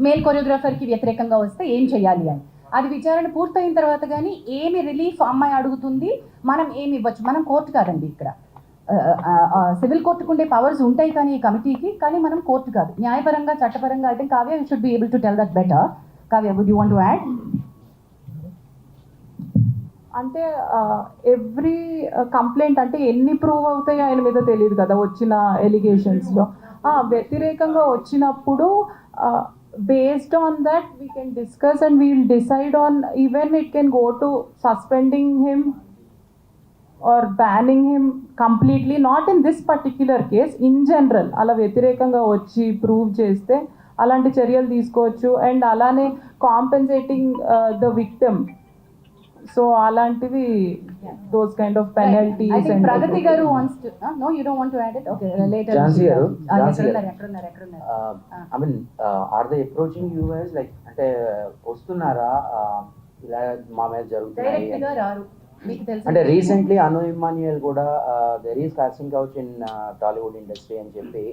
మేల్ కొరియోగ్రాఫర్కి వ్యతిరేకంగా వస్తే ఏం చేయాలి అని అది విచారణ పూర్తయిన తర్వాత కానీ ఏమి రిలీఫ్ అమ్మాయి అడుగుతుంది, మనం ఏమి ఇవ్వచ్చు. మనం కోర్టు కాదండి, ఇక్కడ సివిల్ కోర్టుకు ఉండే పవర్స్ ఉంటాయి కానీ ఈ కమిటీకి, కానీ మనం కోర్టు కాదు. న్యాయపరంగా చట్టపరంగా అయితే Kavya you should be able to tell that better. Kavya, would you want to add? అంటే ఎవ్రీ కంప్లైంట్ అంటే ఎన్ని ప్రూవ్ అవుతాయో ఆయన మీద తెలియదు కదా వచ్చిన ఎలిగేషన్స్లో. వ్యతిరేకంగా వచ్చినప్పుడు based on that we can discuss and we will decide on, even it can go to suspending him or banning him completely, not in this particular case, in general. అలా వ్యతిరేకంగా వచ్చి ప్రూవ్ చేస్తే అలాంటి చర్యలు తీసుకోవచ్చు. అండ్ అలానే కాంపెన్సేటింగ్ ద విక్టిమ్, సో అలాంటివి those kind of penalties. I think and Pragati garu wants to no, you don't want to add it? Okay, later. Jhansi garu, ఎక్కడున్నారు? I mean, are they approaching you guys like అంటే వస్తున్నారా ఇలా మా మీద జరుగుతున్నాయి డైరెక్ట్ గా రారు, మీకు తెలుసు. అంటే రీసెంట్లీ అను ఇమ్మాన్యుయల్ కూడా there is casting couch in Tollywood industry అని చెప్పి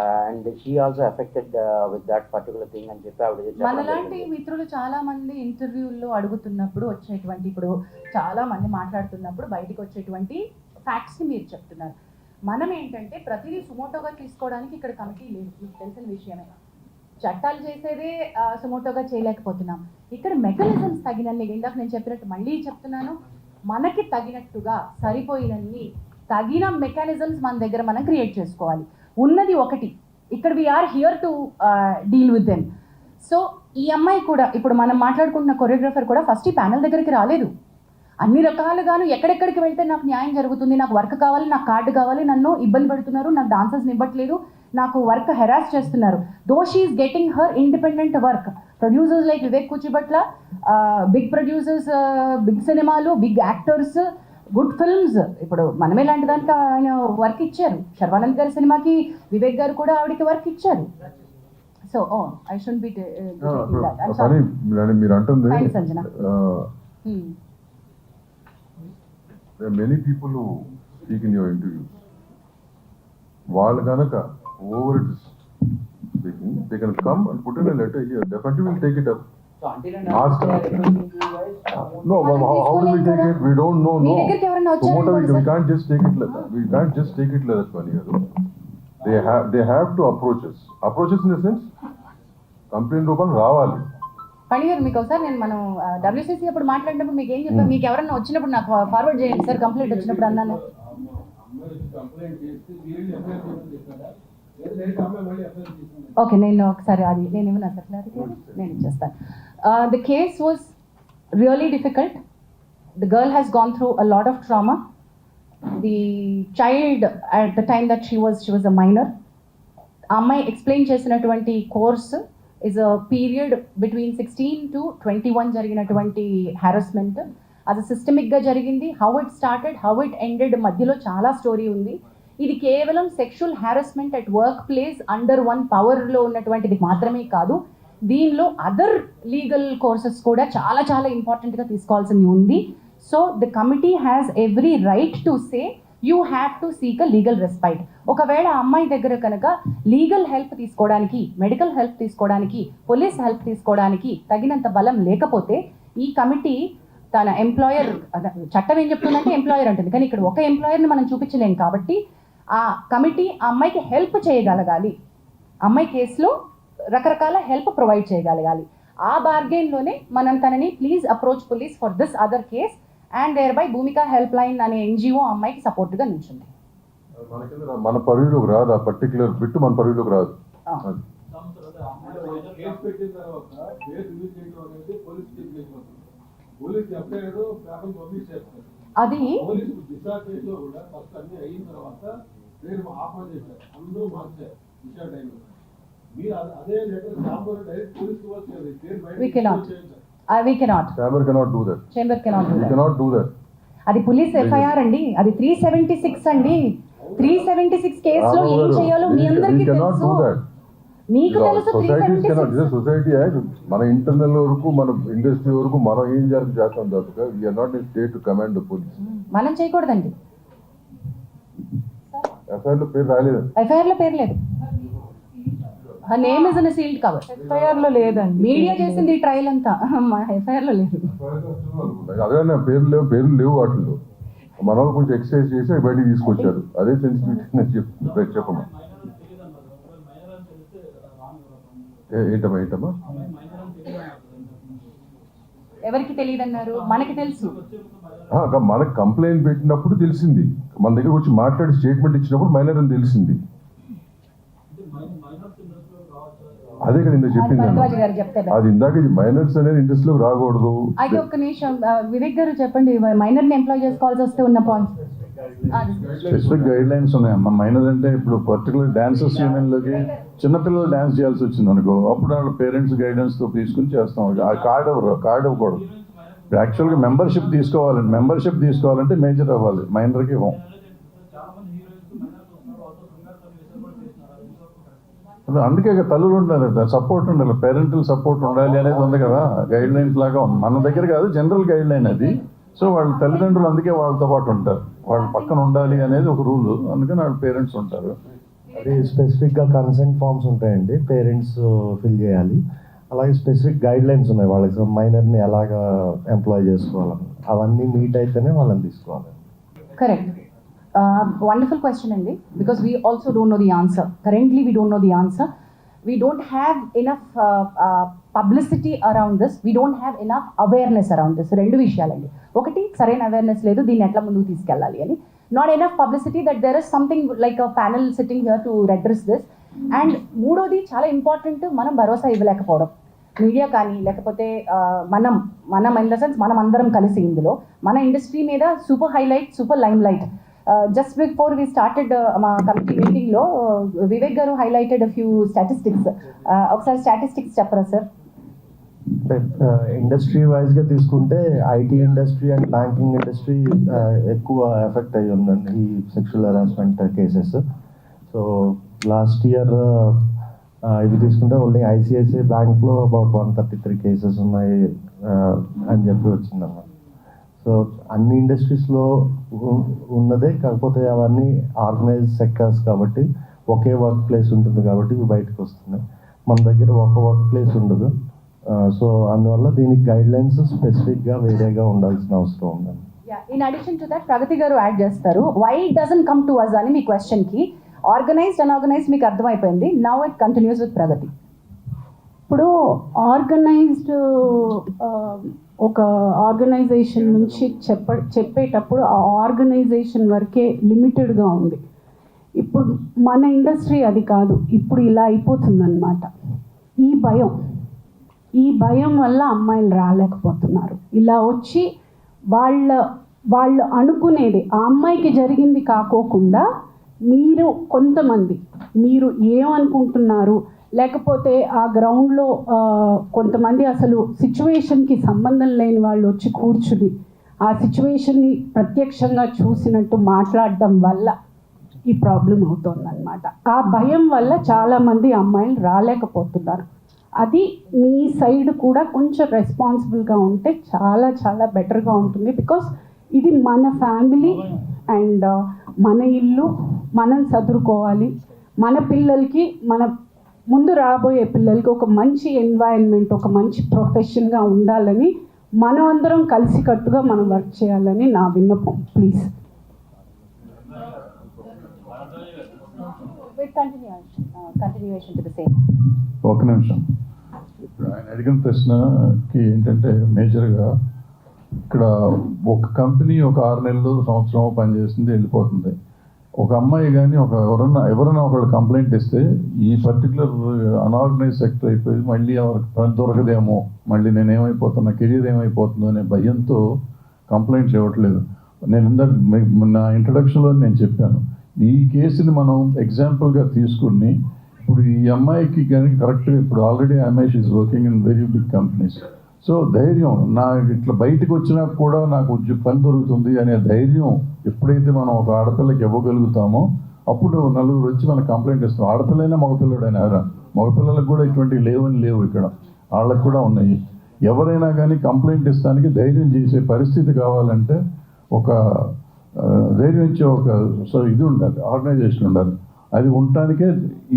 and she also affected with that particular thing అని చెప్పి ఆవిడ మనలాంటి మిత్రులు చాలా మంది ఇంటర్వ్యూల్లో అడుగుతున్నప్పుడు వచ్చేటువంటి, ఇప్పుడు చాలా మంది మాట్లాడుతున్నప్పుడు బయటకు వచ్చేటువంటి ఫ్యాక్ట్స్ని మీరు చెప్తున్నారు. మనం ఏంటంటే ప్రతిదీ సుమోటోగా తీసుకోవడానికి ఇక్కడ కమిటీ లేదు, మీకు తెలిసిన విషయమే. చట్టాలు చేసేదే సుమోటోగా చేయలేకపోతున్నాం. ఇక్కడ మెకానిజమ్స్ తగినన్ని, ఇందాక నేను చెప్పినట్టు మళ్ళీ చెప్తున్నాను, మనకి తగినట్టుగా సరిపోయినన్ని తగిన మెకానిజమ్స్ మన దగ్గర మనం క్రియేట్ చేసుకోవాలి. ఉన్నది ఒకటి, ఇక్కడ we're here to deal with them. So ఈ అమ్మాయి కూడా ఇప్పుడు మనం మాట్లాడుకుంటున్న కొరియోగ్రాఫర్ కూడా ఫస్ట్ ఈ ప్యానల్ దగ్గరికి రాలేదు. అన్ని రకాలుగాను ఎక్కడెక్కడికి వెళ్తే నాకు న్యాయం జరుగుతుంది, నాకు వర్క్ కావాలి, నాకు కార్డు కావాలి, నన్ను ఇబ్బంది పెడుతున్నారు, నాకు డాన్సర్స్ ఇవ్వట్లేదు, నాకు వర్క్ హెరాస్ చేస్తున్నారు. Though she is getting her independent work. Producers like Vivek Kuchibhotla, big producers, big సినిమాలు, బిగ్ యాక్టర్స్, గుడ్ ఫిల్మ్స్. ఇప్పుడు మనమే లాంటి దానికి ఆయన వర్క్ ఇచ్చారు. శర్వానంద్ గారి సినిమాకి వివేక్ గారు కూడా ఆవిడకి వర్క్ ఇచ్చారు. సో ఐ షుడ్ బి కానీ మీరు అంటుంది Sanjana. there are many people who speak in your interviews. వాళ్ళు కనుక over it speaking, they can come and put in a letter here. Definitely we'll take it up. So until and Ask unless her. they are requesting you guys, No, how do we take it? We don't know. Me No. దగ్గరికి ఎవరైనా So what are we వచ్చారు? we can't just take it like that. We can't just take it like that, Paniyadu. They have to approach us. Approach us in the sense, complaint రూపంలో రావాలి. పండి గారు మీకు ఒకసారి నేను మనం WCC అప్పుడు మాట్లాడినప్పుడు మీకు ఏం చెప్పాను, మీకు ఎవరైనా వచ్చినప్పుడు నాకు ఫార్వర్డ్ చేయండి సార్ కంప్లైంట్ వచ్చినప్పుడు అన్నాను. ఓకే, నేను ఒకసారి అది నేను ఏమన్నా సార్ క్లారిటీ నేను ఇచ్చేస్తాను. The case was really difficult. The girl has gone through a lot of trauma. The child at the time that she was a minor. ఆ అమ్మాయి ఎక్స్ప్లెయిన్ చేసినటువంటి course is a period between 16 to 21 జరిగినటువంటి హారాస్మెంట్. అది సిస్టమిక్గా జరిగింది. How it started, how it ended, మధ్యలో చాలా స్టోరీ ఉంది. ఇది కేవలం sexual harassment at work place under one పవర్లో ఉన్నటువంటిది మాత్రమే కాదు, దీనిలో అదర్ లీగల్ కోర్సెస్ కూడా చాలా చాలా ఇంపార్టెంట్గా తీసుకోవాల్సింది ఉంది. So the committee has every right to say you have to seek a legal respite. ఒకవేళ అమ్మాయి దగ్గర కనుక లీగల్ హెల్ప్ తీసుకోవడానికి, మెడికల్ హెల్ప్ తీసుకోవడానికి, పోలీస్ హెల్ప్ తీసుకోవడానికి తగినంత బలం లేకపోతే ఈ కమిటీ తన ఎంప్లాయర్, చట్టం ఏం చెప్తుందంటే ఎంప్లాయర్ అంటుంది, కానీ ఇక్కడ ఒక ఎంప్లాయర్ని మనం చూపించలేం కాబట్టి ఆ కమిటీ ఆ అమ్మాయికి హెల్ప్ చేయగలగాలి. అమ్మాయి కేసులో రకరకాల హెల్ప్ ప్రొవైడ్ చేయగలగాలి. ఆ బార్గెన్లోనే మనం తనని please approach police for this other case and thereby Bhumika help line అనే NGO అమ్మాయికి సపోర్ట్గా నిల్చుంది. మన పరిధిలోకి రాదు, ఆ పర్టికులర్ బిట్ మన పరిధిలోకి రాదు. అది we cannot Chamber cannot do that. chamber cannot do We that. cannot do that. అది పోలీస్ FIR అండి, అది 376 అండి. 376 కేసులో ఏం చేయాలో మీ అందరికీ We cannot తెలుసు. do that. మీకు తెలుసు సొసైటీస్ కెనాట్. 376. సొసైటీ యాక్ట్ మన ఇంటర్నల్ వరకు, మన ఇండస్ట్రీ వరకు మనం ఏం చేస్తాం తప్ప we're not in state to command the police. మనం చేయకూడదండి. ఎఫ్ఐఆర్ లో పేరు రాలేదు. FIR లో పేరు లేదు. Her name is in sealed cover. FIR లో లేదండి. మీడియా చేసింది ఈ ట్రయల్ అంతా, మా FIR లో లేదు. అదే పేర్లు లేవు వాటిల్లో. మన వాళ్ళు కొంచెం ఎక్సర్సైజ్ చేసి అవి బయటికి తీసుకొచ్చారు. అదే సెన్సిటివిటీ నేను చెప్పమ్మా. ఏంటమ్మా ఎవరికి తెలియదు అన్నారు, మనకి తెలుసు. మనకు కంప్లైంట్ పెట్టినప్పుడు తెలిసింది, మన దగ్గర వచ్చి మాట్లాడి స్టేట్మెంట్ ఇచ్చినప్పుడు మైనర్ అని తెలిసింది. అదే కదా ఇందాక చెప్పింది. భరద్వాజ్ గారు చెప్తే అది ఇందాక మైనర్స్ అనేది ఇంట్రెస్ట్ లో రాకూడదు. అయితే ఒక్క నిమిషం వివేక్ గారు చెప్పండి, మైనర్ ని ఎంప్లాయ్ చేసుకోవాల్సి వస్తే ఉన్న పాయింట్స్. స్పెసిఫిక్ గైడ్ లైన్స్ ఉన్నాయమ్మా. మైనర్ అంటే ఇప్పుడు పర్టికులర్ డాన్సర్స్ యూనియన్లోకి చిన్నపిల్లలు డాన్స్ చేయాల్సి వచ్చింది అనుకో, అప్పుడు వాళ్ళ పేరెంట్స్ గైడెన్స్తో తీసుకుని చేస్తాం. ఆ కార్డ్ ఇవ్వకూడదు. యాక్చువల్గా మెంబర్షిప్ తీసుకోవాలంటే మేజర్ అవ్వాలి, మైనర్కి ఇవ్వం. అందుకే తల్లులు ఉండాలి, సపోర్ట్ ఉండాలి, పేరెంటల్ సపోర్ట్ ఉండాలి అనేది ఉంది కదా, గైడ్ లైన్స్ లాగా ఉంది. మన దగ్గర కాదు, జనరల్ గైడ్ లైన్ అది. సో వాళ్ళ తల్లిదండ్రులు అందుకే వాళ్ళతో పాటు ఉంటారు, వాళ్ళ పక్కన ఉండాలి అనేది ఒక రూల్. అందుకని వాళ్ళ పేరెంట్స్ ఉంటారు. అది స్పెసిఫిక్గా కన్సెంట్ ఫామ్స్ ఉంటాయండి, పేరెంట్స్ ఫిల్ చేయాలి. అలాగే స్పెసిఫిక్ గైడ్ లైన్స్ ఉన్నాయి వాళ్ళకి, మైనర్ని ఎలాగా ఎంప్లాయ్ చేసుకోవాలని. అవన్నీ మీట్ అయితేనే వాళ్ళని తీసుకోవాలి. కరెక్ట్. Wonderful question అండి, because we also don't know the answer. Currently we don't know the answer. We don't have enough publicity around this. We don't have enough awareness around this. రెండు విషయాలండి. ఒకటి, సరైన అవేర్నెస్ లేదు, దీన్ని ఎట్లా ముందుకు తీసుకెళ్ళాలి అని. Not enough publicity that there is something like a panel sitting here to redress this. And మూడోది చాలా ఇంపార్టెంట్, మనం భరోసా ఇవ్వలేకపోవడం. మీడియా కానీ లేకపోతే మనం ఇన్ ద సెన్స్ మనం అందరం కలిసి ఇందులో మన ఇండస్ట్రీ మీద super highlight, super lime light. Just before we started మా కమిటీ మీటింగ్లో Vivek garu highlighted few statistics. ఒకసారి స్టాటిస్టిక్స్ చెప్పరా సార్? ఇండస్ట్రీ వైజ్గా తీసుకుంటే IT industry and banking industry ఎక్కువ ఎఫెక్ట్ అయ్యి ఉందండి ఈ sexual harassment cases. So last year ఇవి తీసుకుంటే ఓన్లీ ఐసిఐసిఐ బ్యాంక్లో అబౌట్ 133 కేసెస్ ఉన్నాయి అని చెప్పి వచ్చిందన్న. సో అన్ని ఇండస్ట్రీస్లో ఉన్నదే, కాకపోతే అవన్నీ ఆర్గనైజ్ సెక్టర్స్ కాబట్టి ఒకే వర్క్ ప్లేస్ ఉంటుంది కాబట్టి ఇవి బయటకు వస్తున్నాయి. మన దగ్గర ఒక వర్క్ ప్లేస్ ఉండదు. సో అందువల్ల దీనికి గైడ్ లైన్స్ స్పెసిఫిక్గా వేరేగా ఉండాల్సిన అవసరం ఉందండి. In addition to that Pragati garu add చేస్తారు, why it doesn't come to us అని మీ క్వశ్చన్కి. ఆర్గనైజ్డ్ అన్ఆర్గనైజ్డ్ మీకు అర్థమైపోయింది. Now it continues with Pragati. ఇప్పుడు ఆర్గనైజ్డ్ ఒక ఆర్గనైజేషన్ నుంచి చెప్పేటప్పుడు ఆ ఆర్గనైజేషన్ వరకే లిమిటెడ్గా ఉంది. ఇప్పుడు మన ఇండస్ట్రీ అది కాదు, ఇప్పుడు ఇలా అయిపోతుందన్నమాట. ఈ భయం వల్ల అమ్మాయిలు రాలేకపోతున్నారు. ఇలా వచ్చి వాళ్ళు అనుకునేది ఆ అమ్మాయికి జరిగింది కాకోకుండా మీరు ఏమనుకుంటున్నారు, లేకపోతే ఆ గ్రౌండ్లో కొంతమంది అసలు సిచ్యువేషన్కి సంబంధం లేని వాళ్ళు వచ్చి కూర్చుని ఆ సిచ్యువేషన్ని ప్రత్యక్షంగా చూసినట్టు మాట్లాడడం వల్ల ఈ ప్రాబ్లం అవుతుందన్నమాట. ఆ భయం వల్ల చాలామంది అమ్మాయిలు రాలేకపోతున్నారు. అది మీ సైడ్ కూడా కొంచెం రెస్పాన్సిబుల్గా ఉంటే చాలా చాలా బెటర్గా ఉంటుంది. బికాస్ ఇది మన ఫ్యామిలీ అండ్ మన ఇల్లు, మనం చదువుకోవాలి. మన పిల్లలకి, మన ముందు రాబోయే పిల్లలకి ఒక మంచి ఎన్వైరన్మెంట్, ఒక మంచి ప్రొఫెషన్గా ఉండాలని మనం అందరం కలిసికట్టుగా మనం వర్క్ చేయాలని నా విన్నపం. Please. Continuation to the same. ఒక నిమిషం. ఇప్పుడు ఆయన అడిగిన ప్రశ్నకి ఏంటంటే మేజర్గా ఇక్కడ ఒక కంపెనీ ఒక 6 నెలలు సంవత్సరం పనిచేస్తుంది, వెళ్ళిపోతుంది. ఒక అమ్మాయి కానీ ఎవరైనా ఒకళ్ళు కంప్లైంట్ ఇస్తే ఈ పర్టికులర్ అన్ఆర్గనైజ్ సెక్టర్ అయిపోయి మళ్ళీ ఎవరికి పని దొరకదేమో, మళ్ళీ నేనేమైపోతున్నా, కెరీర్ ఏమైపోతుందో అనే భయంతో కంప్లైంట్స్ ఇవ్వట్లేదు. నేను ఇందాక నా ఇంట్రడక్షన్లో నేను చెప్పాను, ఈ కేసుని మనం ఎగ్జాంపుల్గా తీసుకుని ఇప్పుడు ఈ అమ్మాయికి కానీ కరెక్ట్గా ఇప్పుడు ఆల్రెడీ అమ్మాయి she's working in very big companies. So ధైర్యం, నా ఇట్లా బయటకు వచ్చినా కూడా నాకు పని దొరుకుతుంది అనే ధైర్యం ఎప్పుడైతే మనం ఒక ఆడపిల్లకి ఇవ్వగలుగుతామో అప్పుడు నలుగురు వచ్చి మనకు కంప్లైంట్ ఇస్తాం. ఆడపిల్లైనా మగపిల్లడైనా మగపిల్లలకు కూడా ఇటువంటివి లేవు ఇక్కడ, వాళ్ళకు కూడా ఉన్నాయి. ఎవరైనా కానీ కంప్లైంట్ ఇస్తానికి ధైర్యం చేసే పరిస్థితి కావాలంటే ఒక ధైర్యం ఇచ్చే ఇది ఉండాలి, ఆర్గనైజేషన్ ఉండాలి. అది ఉండటానికే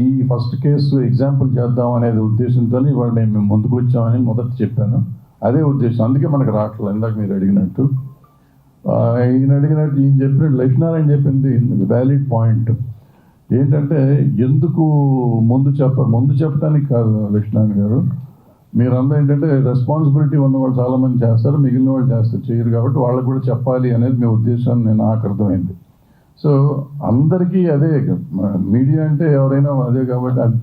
ఈ ఫస్ట్ కేసు ఎగ్జాంపుల్ చేద్దాం అనేది ఉద్దేశంతో ఇవాళ మేము ముందుకు వచ్చామని మొదట చెప్పాను. అదే ఉద్దేశం, అందుకే మనకు రావట్లేదు. ఇందాక మీరు అడిగినట్టు ఈయన చెప్పినట్టు లక్ష్మీనారాయణ చెప్పింది వ్యాలిడ్ పాయింట్. ఏంటంటే ఎందుకు ముందు చెప్పడానికి కాదు లక్ష్మీనారాయణ గారు, మీరందరూ ఏంటంటే రెస్పాన్సిబిలిటీ ఉన్న వాళ్ళు చాలామంది చేస్తారు, మిగిలిన వాళ్ళు చేయరు కాబట్టి వాళ్ళకు కూడా చెప్పాలి అనేది మీ ఉద్దేశం నాకు అర్థమైంది. సో అందరికీ అదే, మీడియా అంటే ఎవరైనా అదే కాబట్టి అది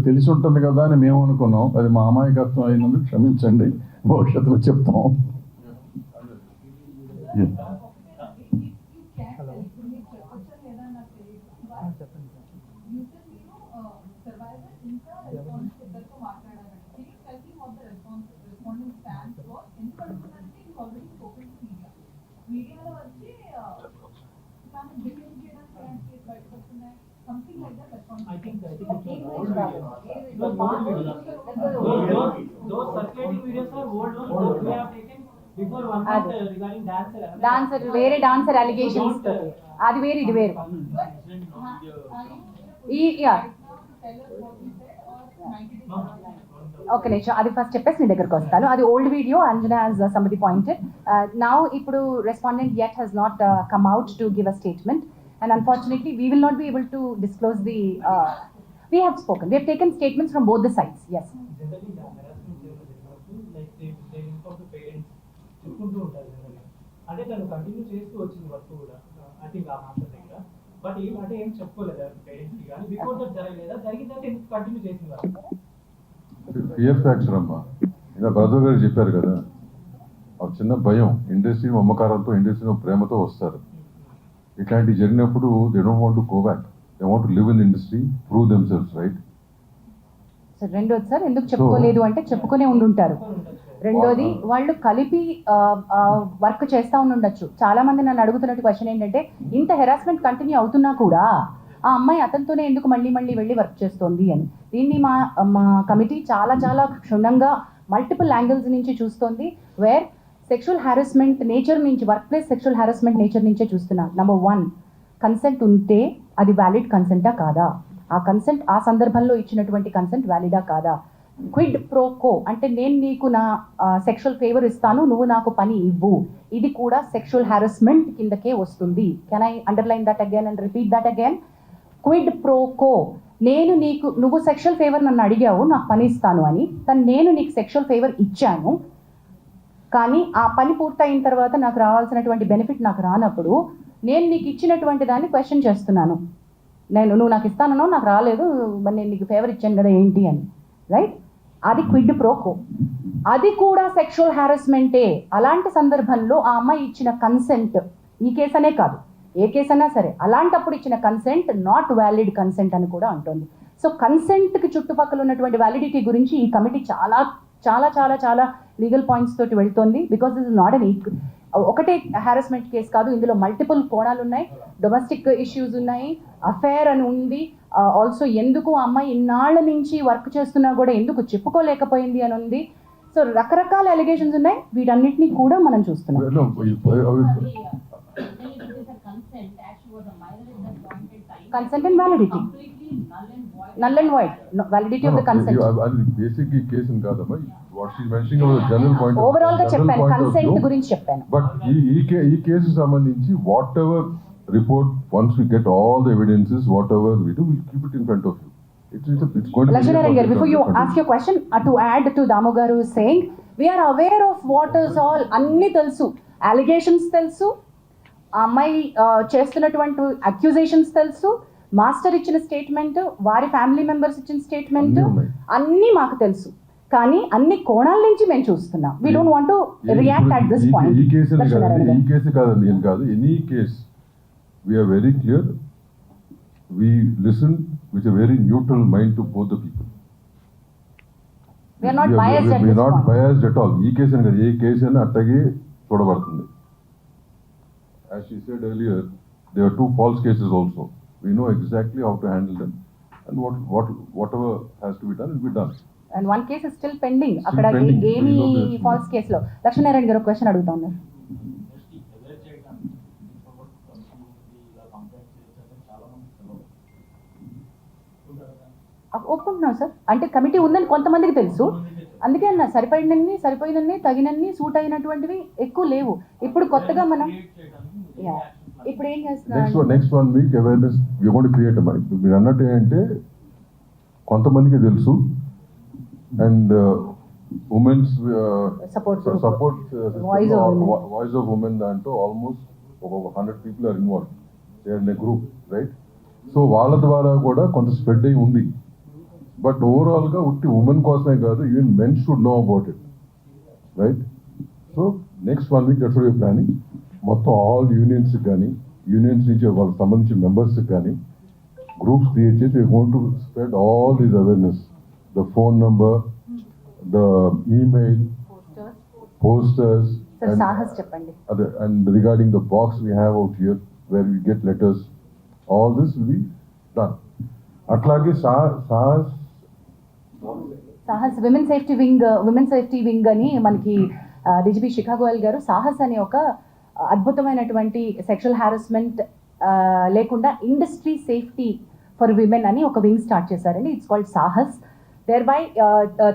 తెలిసి ఉంటుంది కదా అని మేము అనుకున్నాం. అది మా అమాయకత్వం అయినందుకు క్షమించండి, భవిష్యత్తులో చెప్తాం. డాన్సర్ వేరే, డాన్సర్ అలిగేషన్స్ అది వేరు, ఇది వేరు. ఓకే నిమిషం, అది ఫస్ట్ చెప్పేసి నీ దగ్గరకు వస్తాను. అది old video, Anjana has somebody pointed. Now ఇప్పుడు respondent yet has not come out to give a statement, and unfortunately we will not be able to disclose the we have spoken, we have taken statements from both the sides. Yes. చెప్పుకుంటూ ఉంటారు. అదే తను కంటిన్యూ చేస్తూ వచ్చింది వర్క్ కూడా. ఐ థింక్ ఆ మాస్టర్ దగ్గర బట్ ఈ మాట ఏం చెప్పుకోలేదు పేరెంట్స్ కానీ బిఫోర్ దట్ జరగలేదా, జరిగిన తర్వాత ఎందుకు కంటిన్యూ చేసింది? ఫియర్ ఫ్యాక్టర్ అమ్మా, ఇలా బ్రదర్ గారు చెప్పారు కదా, ఒక చిన్న భయం. ఇండస్ట్రీ మమకారంతో, ఇండస్ట్రీ ప్రేమతో వస్తారు. ఇట్లాంటివి జరిగినప్పుడు they don't want to go back, they want to live in industry, prove themselves, right? Sir రెండోది సార్ ఎందుకు చెప్పుకోలేదు అంటే చెప్పుకునే ఉండుంటారు. రెండోది వాళ్ళు కలిపి వర్క్ చేస్తూ ఉండొచ్చు. చాలా మంది నన్ను అడుగుతున్నట్టు క్వశ్చన్ ఏంటంటే, ఇంత హెరాస్మెంట్ కంటిన్యూ అవుతున్నా కూడా ఆ అమ్మాయి అతనితోనే ఎందుకు మళ్ళీ వెళ్ళి వర్క్ చేస్తోంది అని. దీన్ని మా కమిటీ చాలా చాలా క్షుణ్ణంగా మల్టిపుల్ యాంగిల్స్ నుంచి చూస్తోంది. వేర్ సెక్షువల్ హ్యారాస్మెంట్ నేచర్ నుంచి, వర్క్ ప్లేస్ సెక్షువల్ హ్యారాస్మెంట్ నేచర్ నుంచే చూస్తున్నా. నెంబర్ 1, కన్సెంట్ ఉంటే అది వ్యాలిడ్ కన్సెంటా కాదా, ఆ కన్సెంట్ ఆ సందర్భంలో ఇచ్చినటువంటి కన్సెంట్ వ్యాలిడా కాదా. క్విడ్ ప్రో కో అంటే నేను నీకు నా సెక్షువల్ ఫేవర్ ఇస్తాను, నువ్వు నాకు పని ఇవ్వు, ఇది కూడా సెక్షువల్ హ్యారాస్మెంట్ కిందకే వస్తుంది. Can I underline that again and repeat that again? Quid pro quo, నువ్వు సెక్షువల్ ఫేవర్ నన్ను అడిగావు, నాకు పని ఇస్తాను అని, నేను నీకు సెక్షువల్ ఫేవర్ ఇచ్చాను, కానీ ఆ పని పూర్తయిన తర్వాత నాకు రావాల్సినటువంటి బెనిఫిట్ నాకు రానప్పుడు నేను నీకు ఇచ్చినటువంటి దాన్ని క్వశ్చన్ చేస్తున్నాను. నువ్వు నాకు ఇస్తానో నాకు రాలేదు, మరి నేను నీకు ఫేవర్ ఇచ్చాను కదా ఏంటి అని, రైట్? అది క్విడ్ ప్రోకో, అది కూడా సెక్షువల్ హ్యారాస్మెంటే. అలాంటి సందర్భంలో ఆ అమ్మాయి ఇచ్చిన కన్సెంట్, ఈ కేసు అనే కాదు ఏ కేసు అయినా సరే, అలాంటప్పుడు ఇచ్చిన కన్సెంట్ నాట్ వ్యాలిడ్ కన్సెంట్ అని కూడా అంటుంది. సో కన్సెంట్కి చుట్టుపక్కల ఉన్నటువంటి వ్యాలిడిటీ గురించి ఈ కమిటీ చాలా చాలా చాలా చాలా లీగల్ పాయింట్స్ తోటి వెళ్తోంది. Because this is not an ఒకటే హ్యారాస్మెంట్ కేసు కాదు, ఇందులో మల్టిపుల్ కోణాలు ఉన్నాయి. డొమెస్టిక్ ఇష్యూస్ ఉన్నాయి, అఫైర్ అని ఉంది, ఆల్సో ఎందుకు ఆ అమ్మాయి ఇన్నాళ్ల నుంచి వర్క్ చేస్తున్నా కూడా ఎందుకు చెప్పుకోలేకపోయింది అని ఉంది. సో రకరకాల అలిగేషన్స్ ఉన్నాయి, వీటన్నిటిని కూడా మనం చూస్తున్నాం. Consent and validity, null and void, validity of the consent. Basic case in kadamma, what she mentioning about the general point. Overall ga cheppanu, consent gurinchi cheppanu. But ee case sambandhinchi whatever report, once we get all the evidences, whatever we do, we'll keep it in front of you. It's going to Lakshminarayan garu, before you ask your question, to add to Damu garu is saying, we are aware of what is all, anni telusu, allegations telusu, అమ్మాయి చేస్తున్నటువంటి అక్యూజేషన్స్ తెలుసు, మాస్టర్ ఇచ్చిన స్టేట్మెంట్, వారి ఫ్యామిలీ మెంబర్స్ ఇచ్చిన స్టేట్మెంట్, అన్నీ మాకు తెలుసు. కానీ అన్ని కోణాల నుంచి మేము చూస్తున్నాం. We don't want to react at this point. ఈ కేసు కాదండి, ఏం కాదు, any case we're very clear, we listen with a very neutral mind to both the people. We're not biased at this not point. Biased at all. ఈ కేసు అని కాదు, ఏ కేసు అయినా అట్టగే చూడబడుతుంది. As she said earlier, there are 2 false cases also. We know exactly how to handle them, and whatever has to be done will be done. And one case is still pending. Still అక్కడ pending. ఏమి We know this. ఫాల్స్ కేసులో. లక్ష్మీనారాయణ గారు క్వశ్చన్ అడుగుతా ఉన్నారు. ఒప్పుకుంటున్నాం సార్, అంటే కమిటీ ఉందని కొంతమందికి తెలుసు, అందుకే అన్న సరిపోయినన్ని తగినన్ని సూట్ అయినటువంటివి ఎక్కువ లేవు. ఇప్పుడు కొత్తగా మనం ఇప్పుడు ఏం చేస్తున్నాం, next 1 week awareness we going to create. మీరు అన్నట్టు ఏంటంటే కొంతమందికి తెలుసు, and women's support voice of women దాంట్లో ఆల్మోస్ట్ ఒక 100 people are involve, they are in a group, right? So వాళ్ళ ద్వారా కూడా కొంత స్ప్రెడ్ అయి ఉంది. బట్ ఓవరాల్గా ఉట్టి ఉమెన్ కోసమే కాదు, even men should know about it, right? So next 1 week that's what we are planning. మొత్తం ఆల్ యూనియన్స్ కానీ, యూనియన్స్ నుంచి వాళ్ళకి సంబంధించిన మెంబర్స్కి కానీ గ్రూప్స్ క్రియేట్ చేసి we going to spread all these awareness, the phone number, the email, posters, Sahas చెప్పండి, and regarding the box we have out here where we get letters, all this will be done. అట్లాగే సాహస్ విమెన్ సేఫ్టీ వింగ్ అని మనకి డిజిపి శిఖా గోయల్ గారు సాహస్ అనే ఒక అద్భుతమైనటువంటి సెక్షువల్ హ్యారాస్మెంట్ లేకుండా ఇండస్ట్రీ సేఫ్టీ ఫర్ విమెన్ అని ఒక వింగ్ స్టార్ట్ చేశారండి. It's called Sahas. Thereby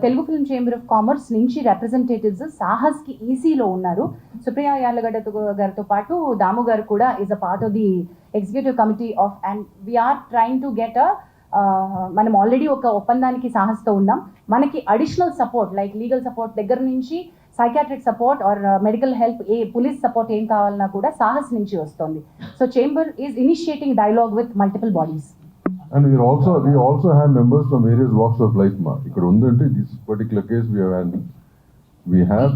Telugu film chamber of commerce నుంచి రిప్రజెంటేటివ్స్ సాహస్కి ఈసీలో ఉన్నారు. సుప్రియ యార్లగడ్డ గారితో పాటు దాము గారు కూడా is a part of the executive committee of, and we're trying to get మనం ఆల్రెడీ ఒక ఒప్పందానికి సాహస్తో ఉన్నాం. మనకి additional support like legal support దగ్గర నుంచి psychiatric support or medical help, ఏ పోలీస్ సపోర్ట్ ఏం కావాలన్నా కూడా సాహస్ నుంచి వస్తుంది. So chamber is initiating dialogue with multiple bodies. And we also have members from various walks of life, ma. ఇక్కడ ఉందంటే this particular case we have handled.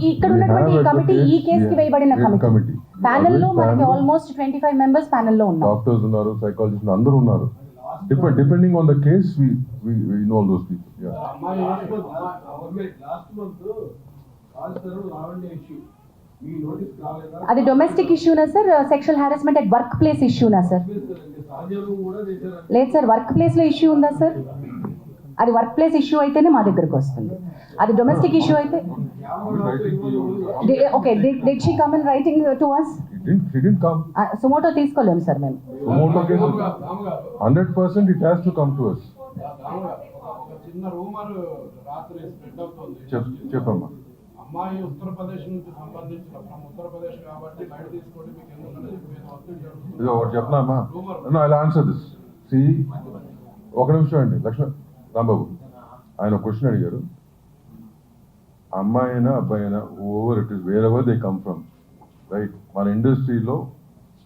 ఇక్కడ ఉన్నటువంటి ఈ కమిటీ ఈ కేసుకి వేయబడిన కమిటీ ప్యానెల్ లో మనకి ఆల్మోస్ట్ 25 మెంబర్స్ ప్యానెల్ లో ఉన్నారు. డాక్టర్స్ ఉన్నారు, సైకాలజిస్ట్ అందరూ ఉన్నారు. Depending on the case, we know all those people. Yeah. అది డొమెస్టిక్ ఇష్యూనా sir, sexual harassment at work place ఇష్యూనా సార్? లేదు సార్, వర్క్ ప్లేస్ లో ఇష్యూ ఉందా సార్? అది వర్క్ ప్లేస్ ఇష్యూ అయితేనే మా దగ్గరకు వస్తుంది. అది డొమెస్టిక్ ఇష్యూ అయితే okay. Did she come in writing to us? She didn't come. Suo motu తీసుకోలేము సార్ మేము. Sumoto case 100% it has to come to us. చిన్న రూమర్ రాత్రి స్ప్రెడ్ అవుతుంది. చెప్పమ్మా. అమ్మాయి ఉత్తరప్రదేశ్ నుంచి సంబంధించిన ఉత్తరప్రదేశ్ కాబట్టి బయట తీసుకోండి మీకు ఎందుకంటే ఒకటి చెప్పనామా? I'll answer this. See, ఒక నిమిషం అండి లక్ష్మణ్ రాంబాబు, ఆయన ఒక క్వశ్చన్ అడిగారు. అమ్మాయి అయినా అబ్బాయి అయినా over it is where ever they come from, right? మన ఇండస్ట్రీలో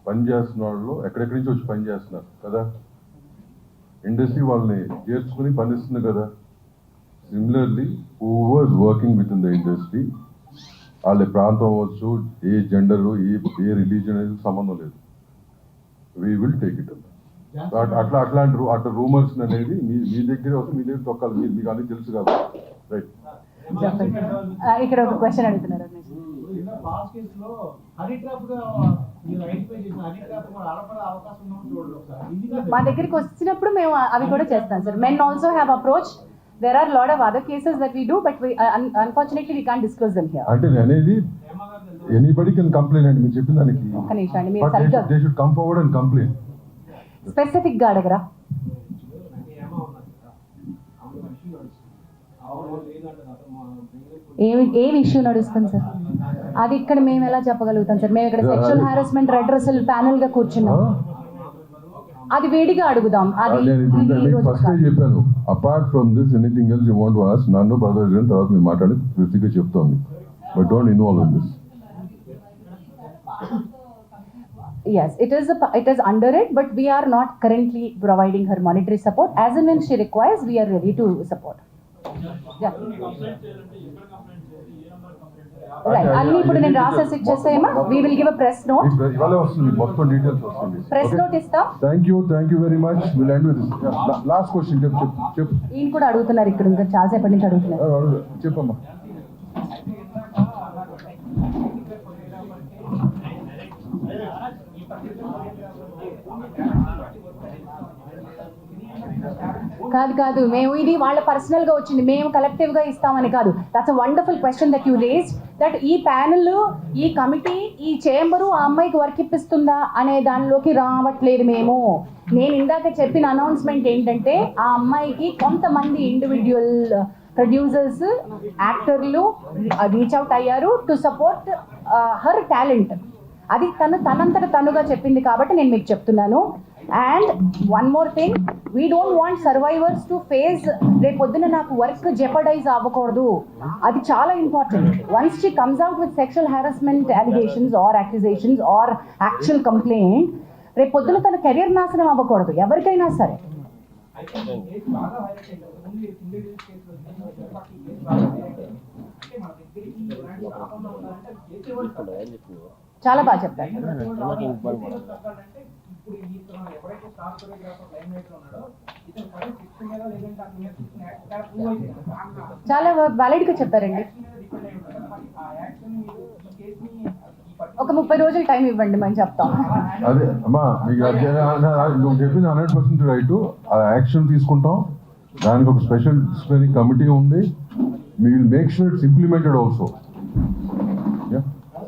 పనిచేస్తున్న వాళ్ళు ఎక్కడెక్కడి నుంచి వచ్చి పని చేస్తున్నారు కదా, ఇండస్ట్రీ వాళ్ళని చేర్చుకుని పనిస్తుంది కదా. Similarly over working with in the industry, వాళ్ళ ప్రాంతం అవ్వచ్చు, ఏ జెండరు, ఏ రిలీజన్ అనేది సంబంధం లేదు. We will take it. అట్లాంటి రూమర్స్ అనేది మీ దగ్గర వస్తే మీ దగ్గర తొక్కాలి. మీకు అన్ని తెలుసు కాబట్టి, రైట్? ఇక్కడ ఒక క్వశ్చన్ అడుగుతున్నారు. మా దగ్గరికి వచ్చినప్పుడు మేము అవి కూడా చేస్తాం sir. Men also have approach. There are a lot of other cases that we do, but unfortunately we can't disclose them here. అంటే అనేది ఎనీబడి కెన్ కంప్లైంట్ అండి. మీరు చెప్పిన దానికి ఒక్క నిమిషం అండి, మీరు సరిగ్గా they should come forward and complaint. Specific గా అడగరా? ఏమి ఇష్యూ నడుస్తుంది సార్? అది ఇక్కడ మేము ఎలా చెప్పగలుగుతాం సార్? మేము ఇక్కడ సెక్షువల్ హారాస్మెంట్ రెడ్రెసల్ ప్యానెల్ గా కూర్చున్నాం. అది వేడిగా అడుగుదాం. అది ఫస్ట్ చెప్పాను. Apart from this anything else you want to ask నన్ను బ్రదర్ తర్వాత మీరు మాట్లాడి పూర్తిగా చెప్తాను. But don't involve in this. Yes, it is under it, but we are not currently providing her monetary support. As and when she requires, we are ready to support. Yeah. Right. అన్ని ఇప్పుడు నేను రాసేసి ఇచ్చేసేమా? We will give a press note. ఇవాళ వస్తుంది మొత్తం డీటెయిల్స్ వస్తుంది. Press note ఇస్తాం. Thank you very much. We'll end with this. Last question. చెప్పు. ఈయన కూడా అడుగుతున్నారు ఇక్కడ, ఇంకా చాలాసేపటి నుంచి అడుగుతున్నారు. చెప్పమ్మా. కాదు, మేము ఇది వాళ్ళ పర్సనల్ గా వచ్చింది, మేము కలెక్టివ్ గా ఇస్తామని కాదు. That's a wonderful question that you raised, that ఈ ప్యానెల్, ఈ కమిటీ, ఈ చేంబరు ఆ అమ్మాయికి వర్క్ ఇప్పిస్తుందా అనే దానిలోకి రావట్లేదు మేము. నేను ఇందాక చెప్పిన అనౌన్స్మెంట్ ఏంటంటే, ఆ అమ్మాయికి కొంతమంది ఇండివిజువల్ ప్రొడ్యూసర్స్, యాక్టర్లు రీచ్ అవుట్ అయ్యారు టు సపోర్ట్ హర్ టాలెంట్. అది తనంతట తనుగా చెప్పింది కాబట్టి నేను మీకు చెప్తున్నాను. And one more thing, we don't want survivors to face రేపొద్దున నాకు వర్క్ జెపడైజ్ అవ్వకూడదు. అది చాలా important. Once she comes out with sexual harassment allegations or accusations or actual complaint, రేపొద్దున తన కెరీర్ నాశనం అవ్వకూడదు ఎవరికైనా సరే. చాలా బాగా చెప్పారు. చాలా వ్యాలిడ్ గా చెప్పారండి. ఒక 30 రోజులు టైం ఇవ్వండి, మనం చెప్తాం. అదే అమ్మా, మీకు నువ్వు చెప్పింది 100% రైట్. ఆ యాక్షన్ తీసుకుంటాం. దానికి ఒక స్పెషల్ డిసిప్లినరీ కమిటీ ఉంది. We will make sure it's implemented also.